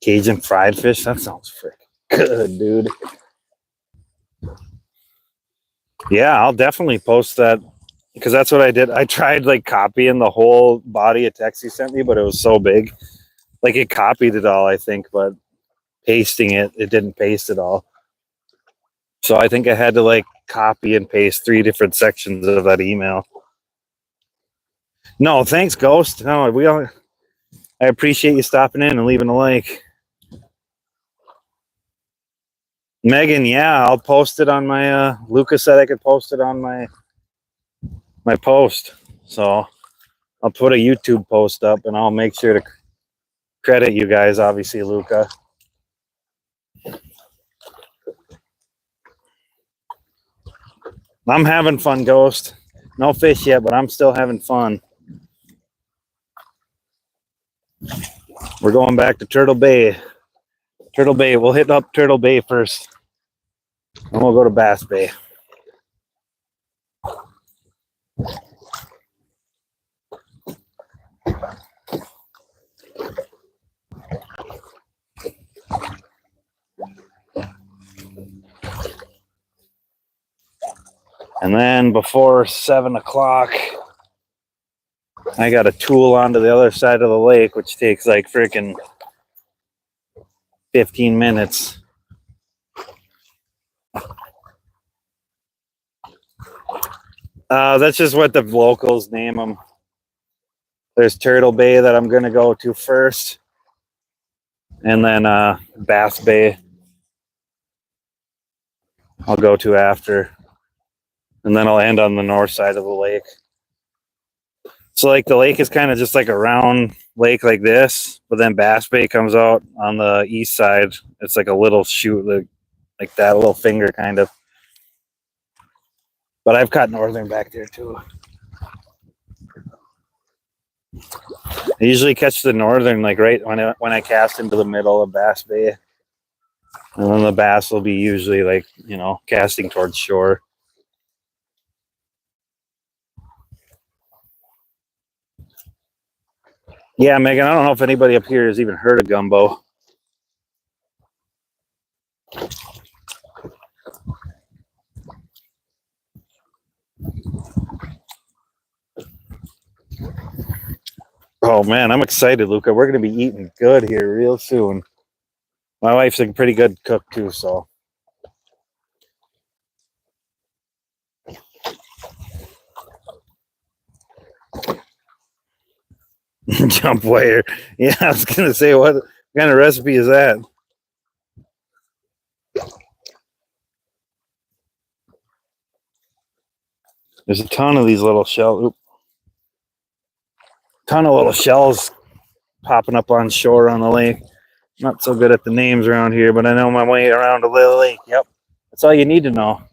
Cajun fried fish? That sounds frick good, dude. Yeah, I'll definitely post that because that's what I did. I tried like copying the whole body of text he sent me, but it was so big. Like it copied it all, I think, but pasting it didn't paste it all. So I think I had to like copy and paste 3 different sections of that email. No, thanks, Ghost. No, I appreciate you stopping in and leaving a like. Megan, yeah, I'll post it on my Lucas said I could post it on my post. So I'll put a YouTube post up and I'll make sure to credit you guys, obviously, Luca. I'm having fun, Ghost. No fish yet, but I'm still having fun. We're going back to Turtle Bay. Turtle Bay. We'll hit up Turtle Bay first. And we'll go to Bass Bay. And then before 7 o'clock, I got a tool onto the other side of the lake, which takes like freaking 15 minutes. That's just what the locals name them. There's Turtle Bay that I'm gonna go to first, and then Bass Bay I'll go to after, and then I'll end on the north side of the lake. So like the lake is kind of just like a round lake like this, but then Bass Bay comes out on the east side. It's like a little chute, like that, little finger kind of. But I've caught northern back there too. I usually catch the northern like right when I cast into the middle of Bass Bay, and then the bass will be usually like, you know, casting towards shore. Yeah, Megan, I don't know if anybody up here has even heard of gumbo. Oh man, I'm excited, Luca. We're gonna be eating good here real soon. My wife's a pretty good cook too, so. Jump wire. Yeah, I was gonna say, what kind of recipe is that? There's a ton of these little shells. Ton of little shells popping up on shore on the lake. Not so good at the names around here, but I know my way around a little lake. Yep, that's all you need to know.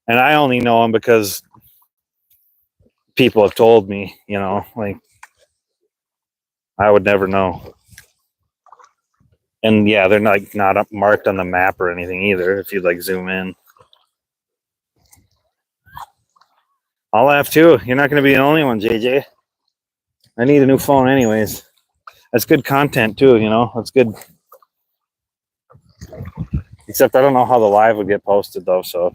And I only know them because people have told me, you know, like I would never know. And yeah, they're not marked on the map or anything either. If you'd like zoom in, I'll laugh too. You're not going to be the only one, JJ. I need a new phone, anyways. That's good content too, you know. That's good. Except I don't know how the live would get posted though. So,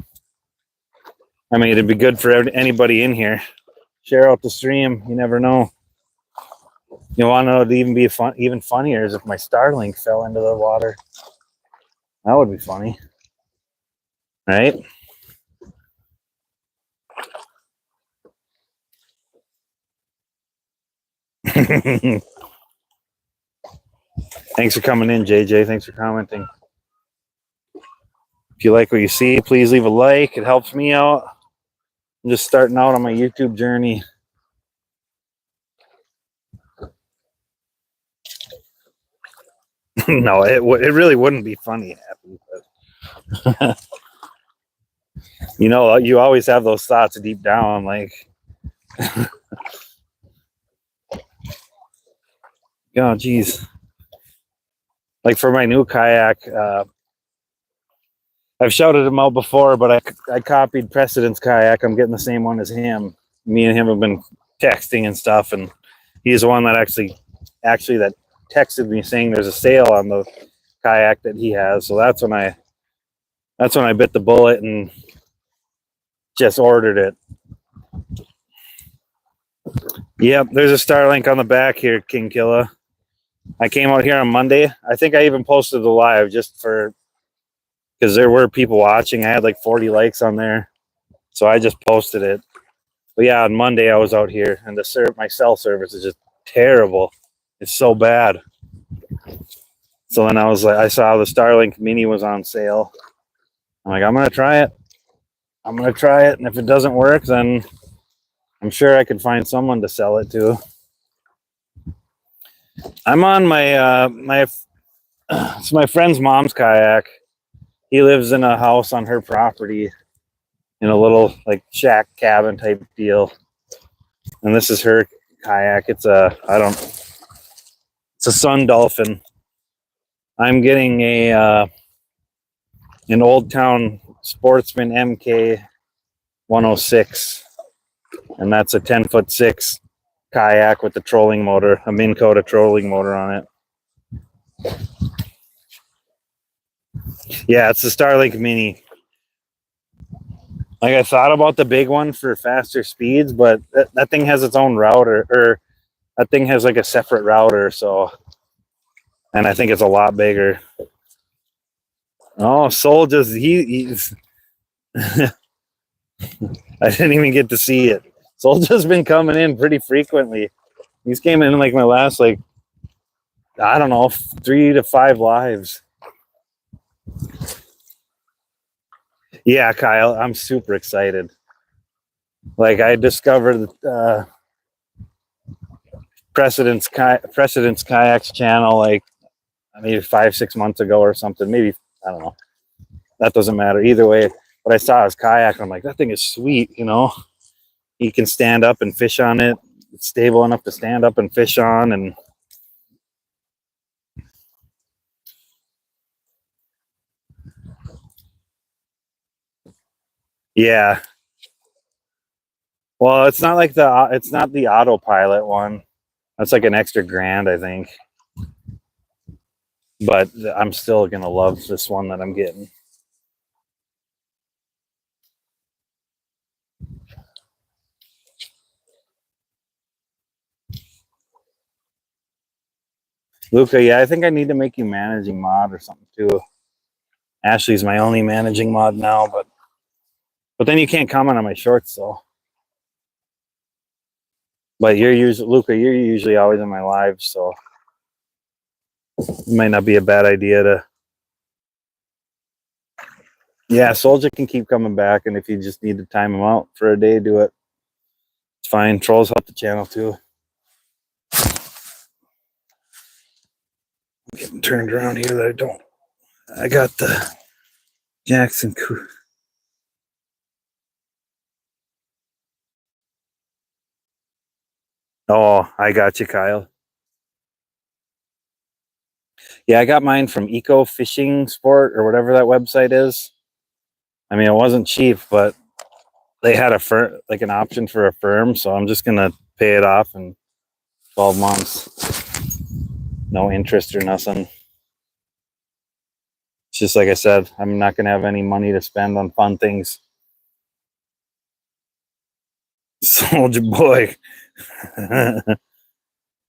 I mean, it'd be good for anybody in here. Share out the stream. You never know. You want to know, it'd even be even funnier is if my Starlink fell into the water. That would be funny, right? Thanks for coming in, JJ. Thanks for commenting. If you like what you see, please leave a like. It helps me out. I'm just starting out on my YouTube journey. No, it really wouldn't be funny, Happy, but you know, you always have those thoughts deep down, like, oh, geez. Like for my new kayak, I've shouted him out before, but I copied Precedent's kayak. I'm getting the same one as him. Me and him have been texting and stuff, and he's the one that actually that texted me saying there's a sale on the kayak that he has. So that's when I bit the bullet and just ordered it. Yep, there's a Starlink on the back here, King Killa. I came out here on Monday. I think I even posted the live just for because there were people watching. I had like 40 likes on there, so I just posted it. But yeah, on Monday I was out here, and my cell service is just terrible. It's so bad. So then I was like, I saw the Starlink Mini was on sale. I'm like, I'm gonna try it. And if it doesn't work, then I'm sure I could find someone to sell it to. I'm on it's my friend's mom's kayak. He lives in a house on her property in a little like shack cabin type deal. And this is her kayak. It's a Sun Dolphin. I'm getting an Old Town Sportsman MK 106, and that's a 10'6" kayak with the trolling motor, a MINNEGOATA trolling motor on it. Yeah, it's the Starlink Mini. Like I thought about the big one for faster speeds, but that thing has its own router, or that thing has like a separate router. So, and I think it's a lot bigger. Oh, Soul just he's I didn't even get to see it. Soulja's been coming in pretty frequently. He's came in like my last like I don't know 3 to 5 lives. Yeah, Kyle, I'm super excited. Like I discovered Precedence Kayaks channel like maybe 5-6 months ago or something. Maybe I don't know. That doesn't matter either way. But I saw his kayak and I'm like, that thing is sweet. You know, you can stand up and fish on it. It's stable enough to stand up and fish on, and yeah. Well, it's not the autopilot one. That's like an extra grand, I think. But I'm still gonna love this one that I'm getting. Luca, yeah, I think I need to make you managing mod or something too. Ashley's my only managing mod now, but then you can't comment on my shorts, so. But you're usually Luca, you're usually always in my lives, so it might not be a bad idea to. Yeah, Soldier can keep coming back, and if you just need to time him out for a day, do it. It's fine. Trolls help the channel too. I'm getting turned around here that I don't. I got the Jackson. Oh, I got you, Kyle. Yeah, I got mine from Eco Fishing Sport or whatever that website is. I mean, it wasn't cheap, but they had like an option for a firm, so I'm just gonna pay it off in 12 months. No interest or nothing. It's just like I said, I'm not gonna have any money to spend on fun things. Soldier boy.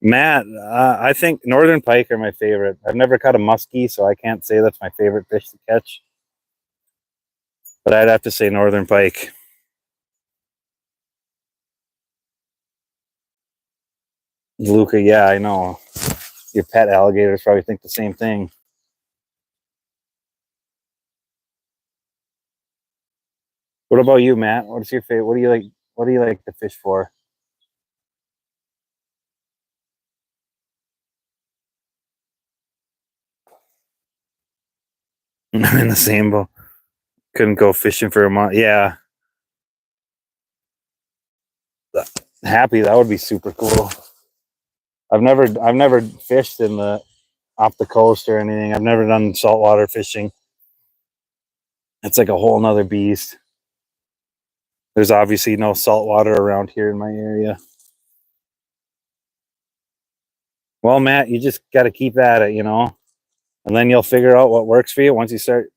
Matt, I think northern pike are my favorite. I've never caught a muskie, so I can't say that's my favorite fish to catch. But I'd have to say northern pike. Luca, yeah, I know. Your pet alligators probably think the same thing. What about you, Matt? What's your favorite? What do you like? What do you like to fish for? I'm in the same boat. Couldn't go fishing for a month. Yeah, happy that would be super cool. I've never fished in the off the coast or anything. I've never done saltwater fishing. It's like a whole nother beast. There's obviously no saltwater around here in my area. Well, Matt, you just got to keep at it, you know, and then you'll figure out what works for you once you start.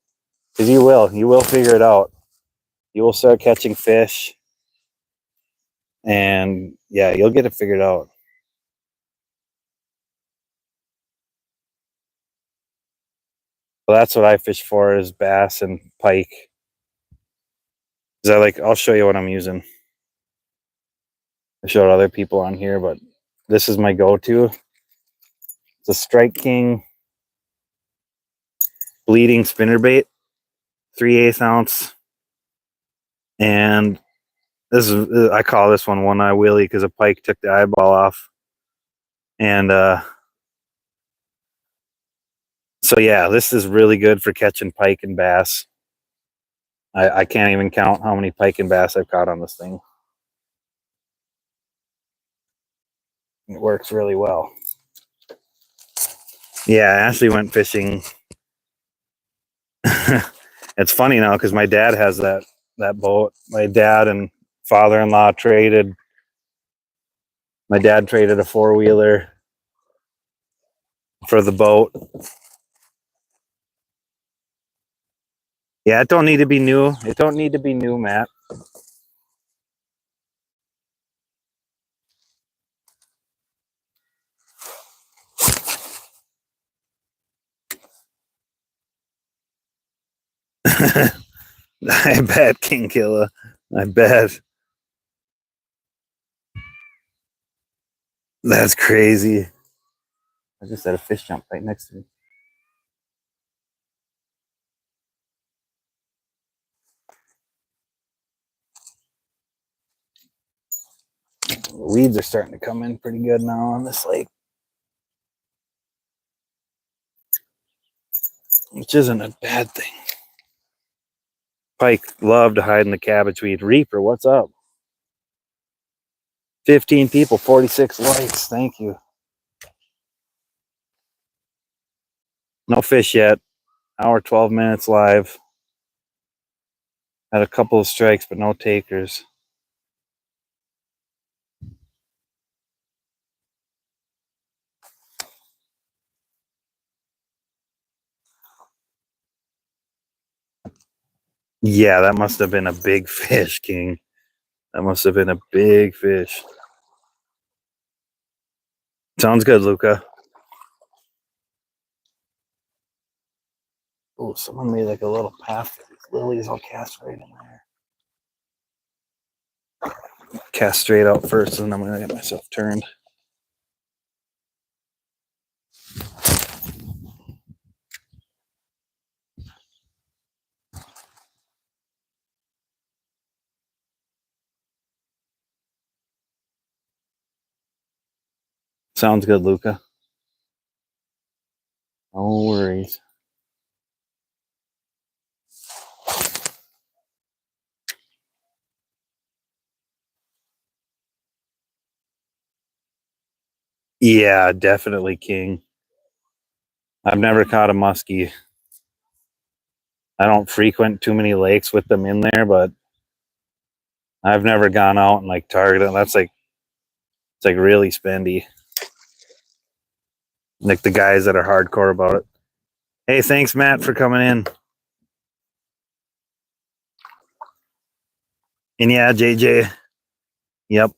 Because you will figure it out. You will start catching fish, and yeah, you'll get it figured out. So that's what I fish for is bass and pike. Cause I'll show you what I'm using. I showed other people on here, but this is my go-to. It's a Strike King bleeding spinnerbait, 3/8 ounce, and this is I call this one eye Willie because a pike took the eyeball off, and so yeah, this is really good for catching pike and bass. I can't even count how many pike and bass I've caught on this thing. It works really well. Yeah, Ashley went fishing. It's funny now because my dad has that boat. My dad and father-in-law traded. My dad traded a 4-wheeler for the boat. Yeah, it don't need to be new. It don't need to be new, Matt. I bet, King Killa. I bet. That's crazy. I just had a fish jump right next to me. Weeds are starting to come in pretty good now on this lake, which isn't a bad thing. Pike love to hide in the cabbage weed. Reaper, what's up? 15 people, 46 likes. Thank you. No fish yet. Hour 12 minutes live. Had a couple of strikes, but no takers. Yeah, that must have been a big fish, King. That must have been a big fish. Sounds good, Luca. Oh, someone made like a little path for these lilies. I'll cast right in there. Cast straight out first, and then I'm going to get myself turned. Sounds good, Luca. No worries. Yeah, definitely, King. I've never caught a muskie. I don't frequent too many lakes with them in there, but I've never gone out and like targeted. That's like, it's like really spendy. Like the guys that are hardcore about it. Hey, thanks, Matt, for coming in. And yeah, JJ. Yep.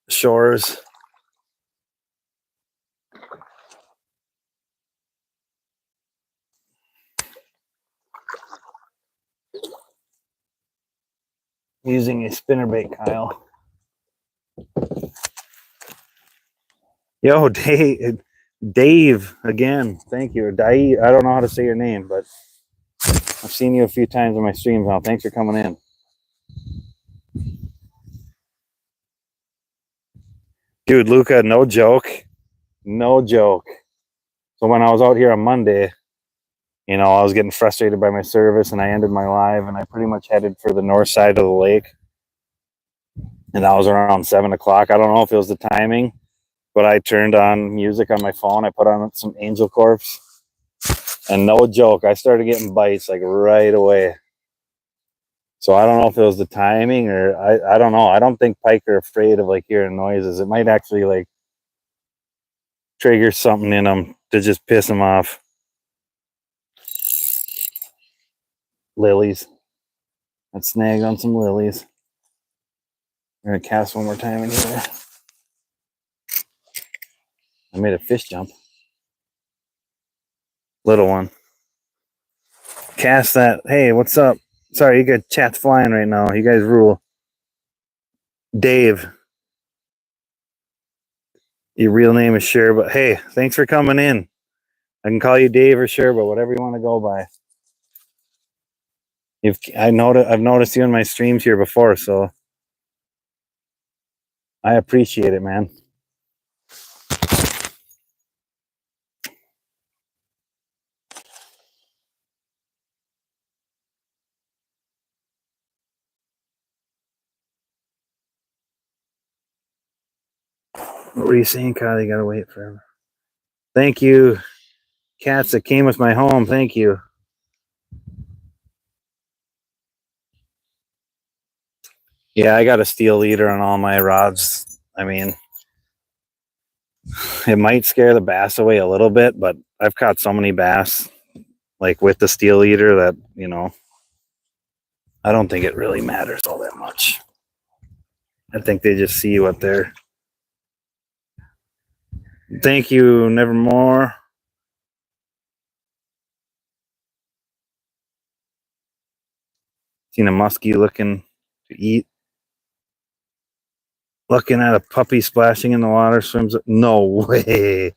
Shores. Using a spinnerbait, Kyle. Yo, Dave again. Thank you. Dave. I don't know how to say your name, but I've seen you a few times in my streams now. Thanks for coming in. Dude, Luca, no joke. No joke. So when I was out here on Monday, I was getting frustrated by my service and I ended my live and I pretty much headed for the north side of the lake. And that was around 7 o'clock. I don't know if it was the timing, but I turned on music on my phone. I put on some Angel Corpse. And no joke, I started getting bites like right away. So I don't know if it was the timing or I don't know. I don't think pike are afraid of like hearing noises. It might actually like trigger something in them to just piss them off. Lilies. Let's snag on some lilies. We're gonna cast one more time in here. I made a fish jump. Little one. Cast that. Hey, what's up? Sorry, you got chat's flying right now. You guys rule. Dave. Your real name is Sure, but hey, thanks for coming in. I can call you Dave or Sure, but whatever you want to go by. I've noticed you in my streams here before, so I appreciate it, man. What were you saying, Kyle? You gotta wait forever. Thank you, cats that came with my home. Thank you. Yeah, I got a steel leader on all my rods. I mean, it might scare the bass away a little bit, but I've caught so many bass like with the steel leader that, I don't think it really matters all that much. I think they just see what they're. Thank you, Nevermore. Seen a muskie looking to eat. Looking at a puppy splashing in the water, swims. No way.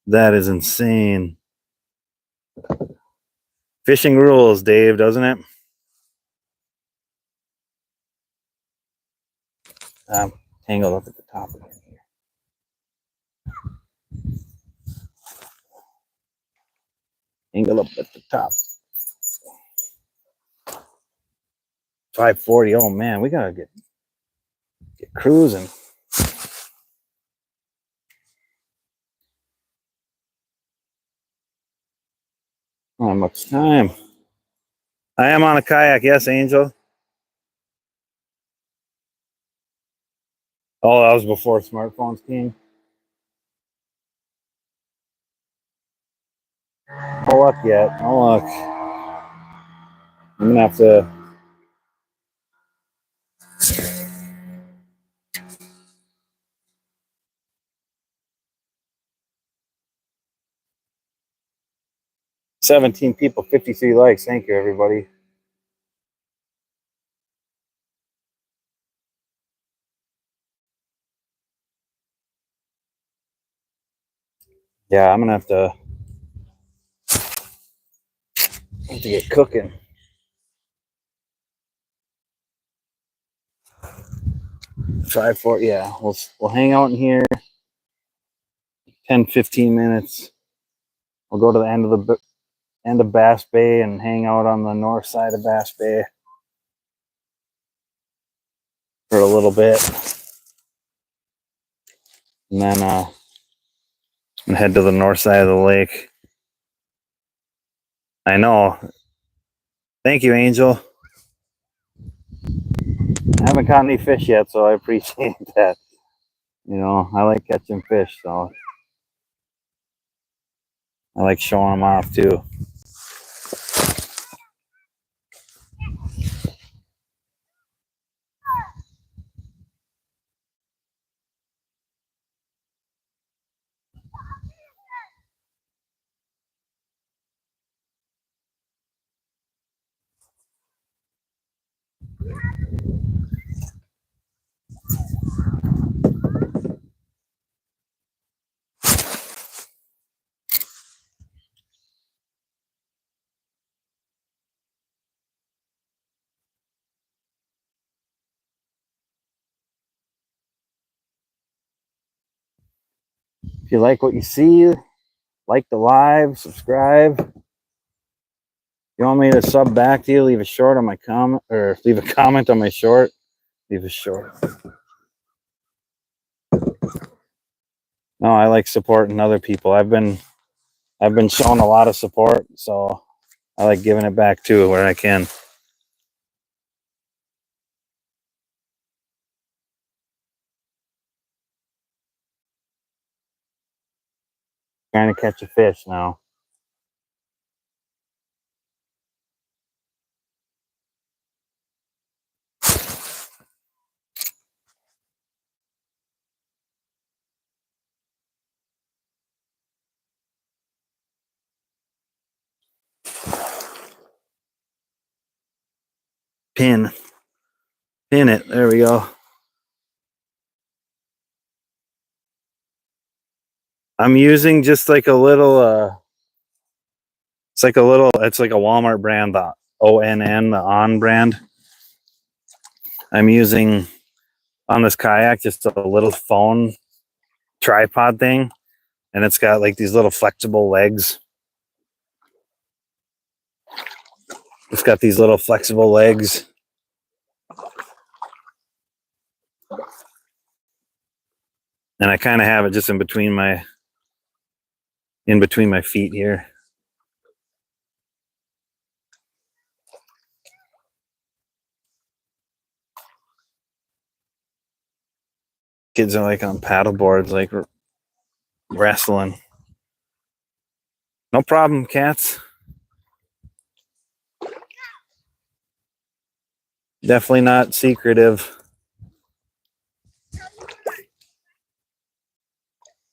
That is insane. Fishing rules, Dave, doesn't it? Tangled up at the top again here. Tangled up at the top. 540. Oh man, we gotta get cruising. Not much time. I am on a kayak, yes, Angel. Oh, that was before smartphones came. No luck yet. No luck. I'm gonna have to. "17 people, 53 likes. Thank you, everybody." Yeah, I'm gonna have to get cooking. 5-4. Yeah, we'll hang out in here 10-15 minutes. We'll go to the end of Bass Bay and hang out on the north side of Bass Bay for a little bit, and then and head to the north side of the lake. I know. Thank you, Angel. I haven't caught any fish yet, so I appreciate that. You know, I like catching fish, so I like showing them off too. If you like what you see, like the live, subscribe. If you want me to sub back to you, leave a short on my comment, or leave a comment on my short. Leave a short. No, I like supporting other people. I've been shown a lot of support, so I like giving it back too where I can. Trying to catch a fish now. Pin it. There we go. I'm using just like a little it's like a Walmart brand, the ONN, the On brand. I'm using on this kayak just a little phone tripod thing, and it's got like these little flexible legs. It's got these little flexible legs. And I kind of have it just in between my feet here. Kids are like on paddle boards, like wrestling. No problem, cats. Definitely not secretive.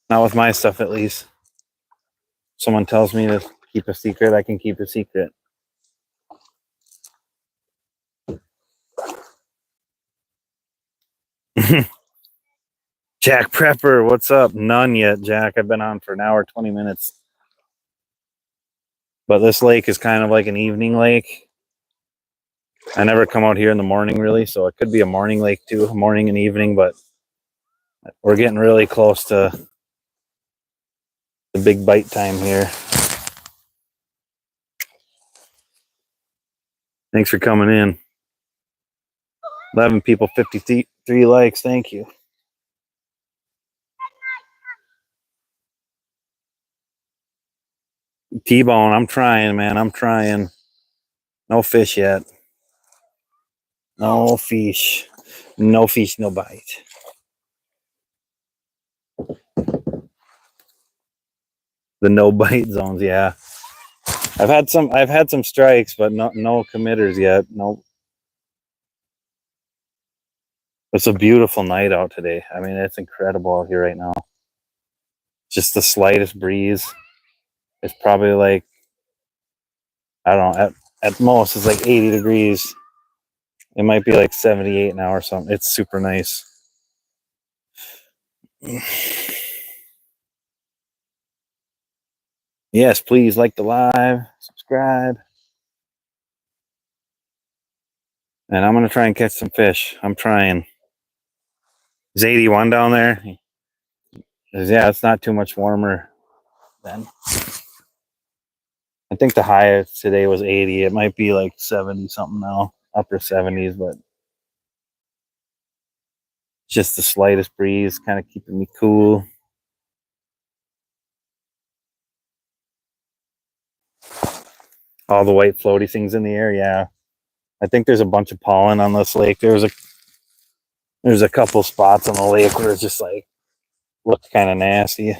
Not with my stuff, at least. Someone tells me to keep a secret, I can keep a secret. Jack Prepper, what's up? None yet, Jack. I've been on for an hour, 20 minutes. But this lake is kind of like an evening lake. I never come out here in the morning, really, so it could be a morning lake too, morning and evening, but we're getting really close to the big bite time here. Thanks for coming in. 11 people, 53 likes. Thank you. T-bone, I'm trying, man. I'm trying. No fish yet. No fish. No fish, no bite. The no bite zones, yeah. I've had some strikes, but no committers yet. No. It's a beautiful night out today. I mean, it's incredible out here right now. Just the slightest breeze. It's probably like, I don't know, at most it's like 80 degrees. It might be like 78 now or something. It's super nice. Yes, please like the live, subscribe. And I'm going to try and catch some fish. I'm trying. Is 81 down there? Yeah, it's not too much warmer then. I think the highest today was 80. It might be like 70 something now, upper 70s, but just the slightest breeze kind of keeping me cool. All the white floaty things in the air, yeah. I think there's a bunch of pollen on this lake. There's a couple spots on the lake where it's just like looked kind of nasty.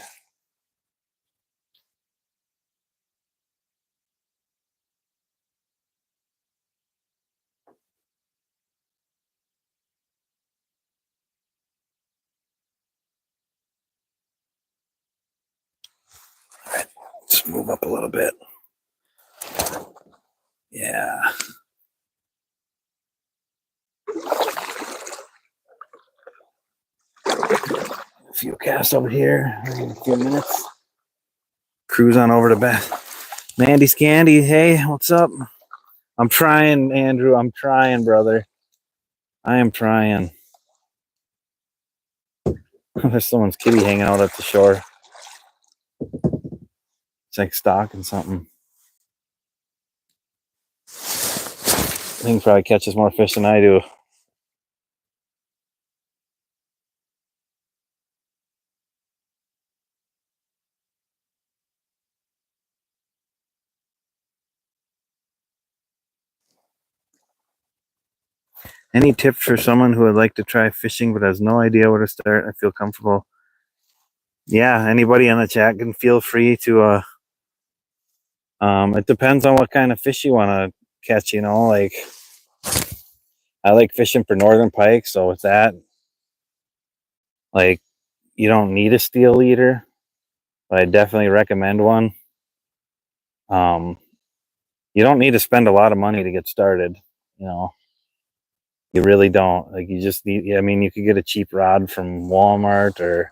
All right, let's move up a little bit. Yeah. A few casts over here in a few minutes. Cruise on over to Beth. Mandy Scandy, hey, what's up? I'm trying, Andrew. I'm trying, brother. I am trying. There's someone's kitty hanging out at the shore. It's like stalking something. I think probably catches more fish than I do. Any tips for someone who would like to try fishing but has no idea where to start? I feel comfortable. Yeah, anybody on the chat can feel free to it depends on what kind of fish you want to catch, you know, like I like fishing for northern pike, so with that, like you don't need a steel leader, but I definitely recommend one. You don't need to spend a lot of money to get started, you know. You really don't. Like you just need, I mean, you could get a cheap rod from Walmart or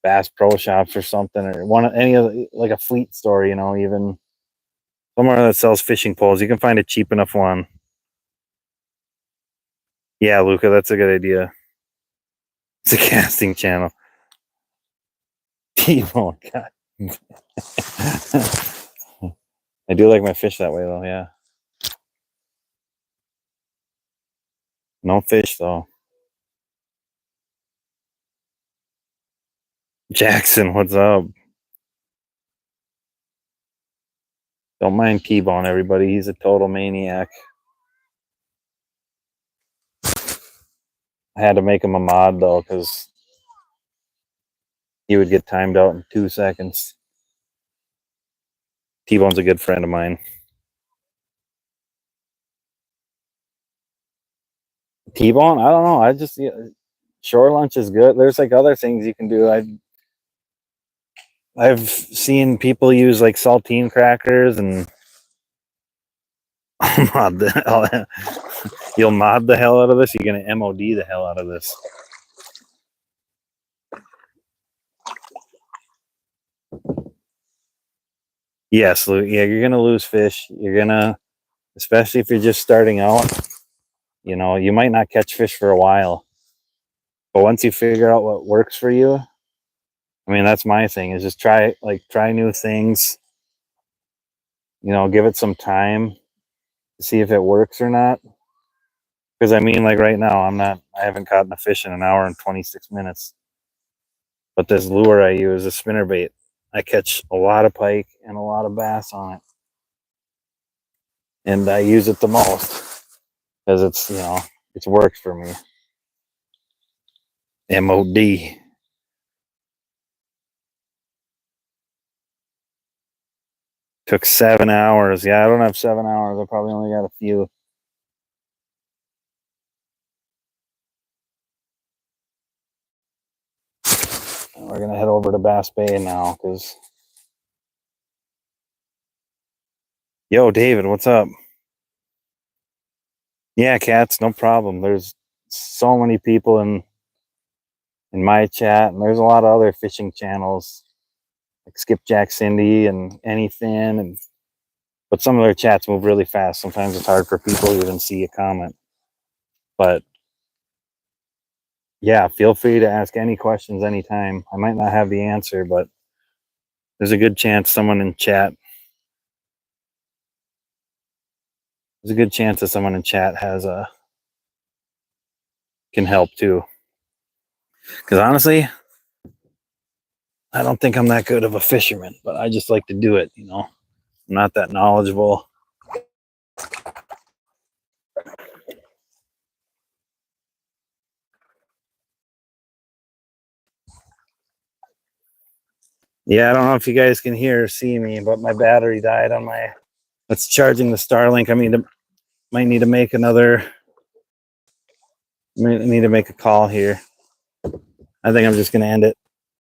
Bass Pro Shops or something, or any of like a fleet store, you know, even somewhere that sells fishing poles. You can find a cheap enough one. Yeah, Luca, that's a good idea. It's a casting channel. T-bone, God. I do like my fish that way though, yeah. No fish though. Jackson, what's up? Don't mind T-bone, everybody. He's a total maniac. I had to make him a mod though, because he would get timed out in 2 seconds. T-bone's a good friend of mine. T-bone, I don't know. I just shore lunch is good. There's like other things you can do. I've seen people use like saltine crackers and You'll mod the hell out of this. You're gonna MOD the hell out of this. Yes, yeah, you're gonna lose fish. You're gonna, especially if you're just starting out. You know, you might not catch fish for a while, but once you figure out what works for you, I mean, that's my thing. Is just try new things. You know, give it some time to see if it works or not. Because I mean, like right now, I haven't caught a fish in an hour and 26 minutes. But this lure I use, a spinnerbait, I catch a lot of pike and a lot of bass on it. And I use it the most because it's, you know, it's works for me. MOD. Took 7 hours. Yeah, I don't have 7 hours. I probably only got a few. We're going to head over to Bass Bay now because. Yo, David, what's up? Yeah, cats, no problem. There's so many people in my chat, and there's a lot of other fishing channels like Skipjack Cindy and Anyfin, and but some of their chats move really fast. Sometimes it's hard for people to even see a comment. But yeah, feel free to ask any questions anytime. I might not have the answer, but there's a good chance someone in chat. There's a good chance that someone in chat can help too. Because honestly, I don't think I'm that good of a fisherman, but I just like to do it. You know, I'm not that knowledgeable. Yeah, I don't know if you guys can hear or see me, but my battery died on my. It's charging the Starlink. I mean, might need to make another. Might need to make a call here. I think I'm just going to end it.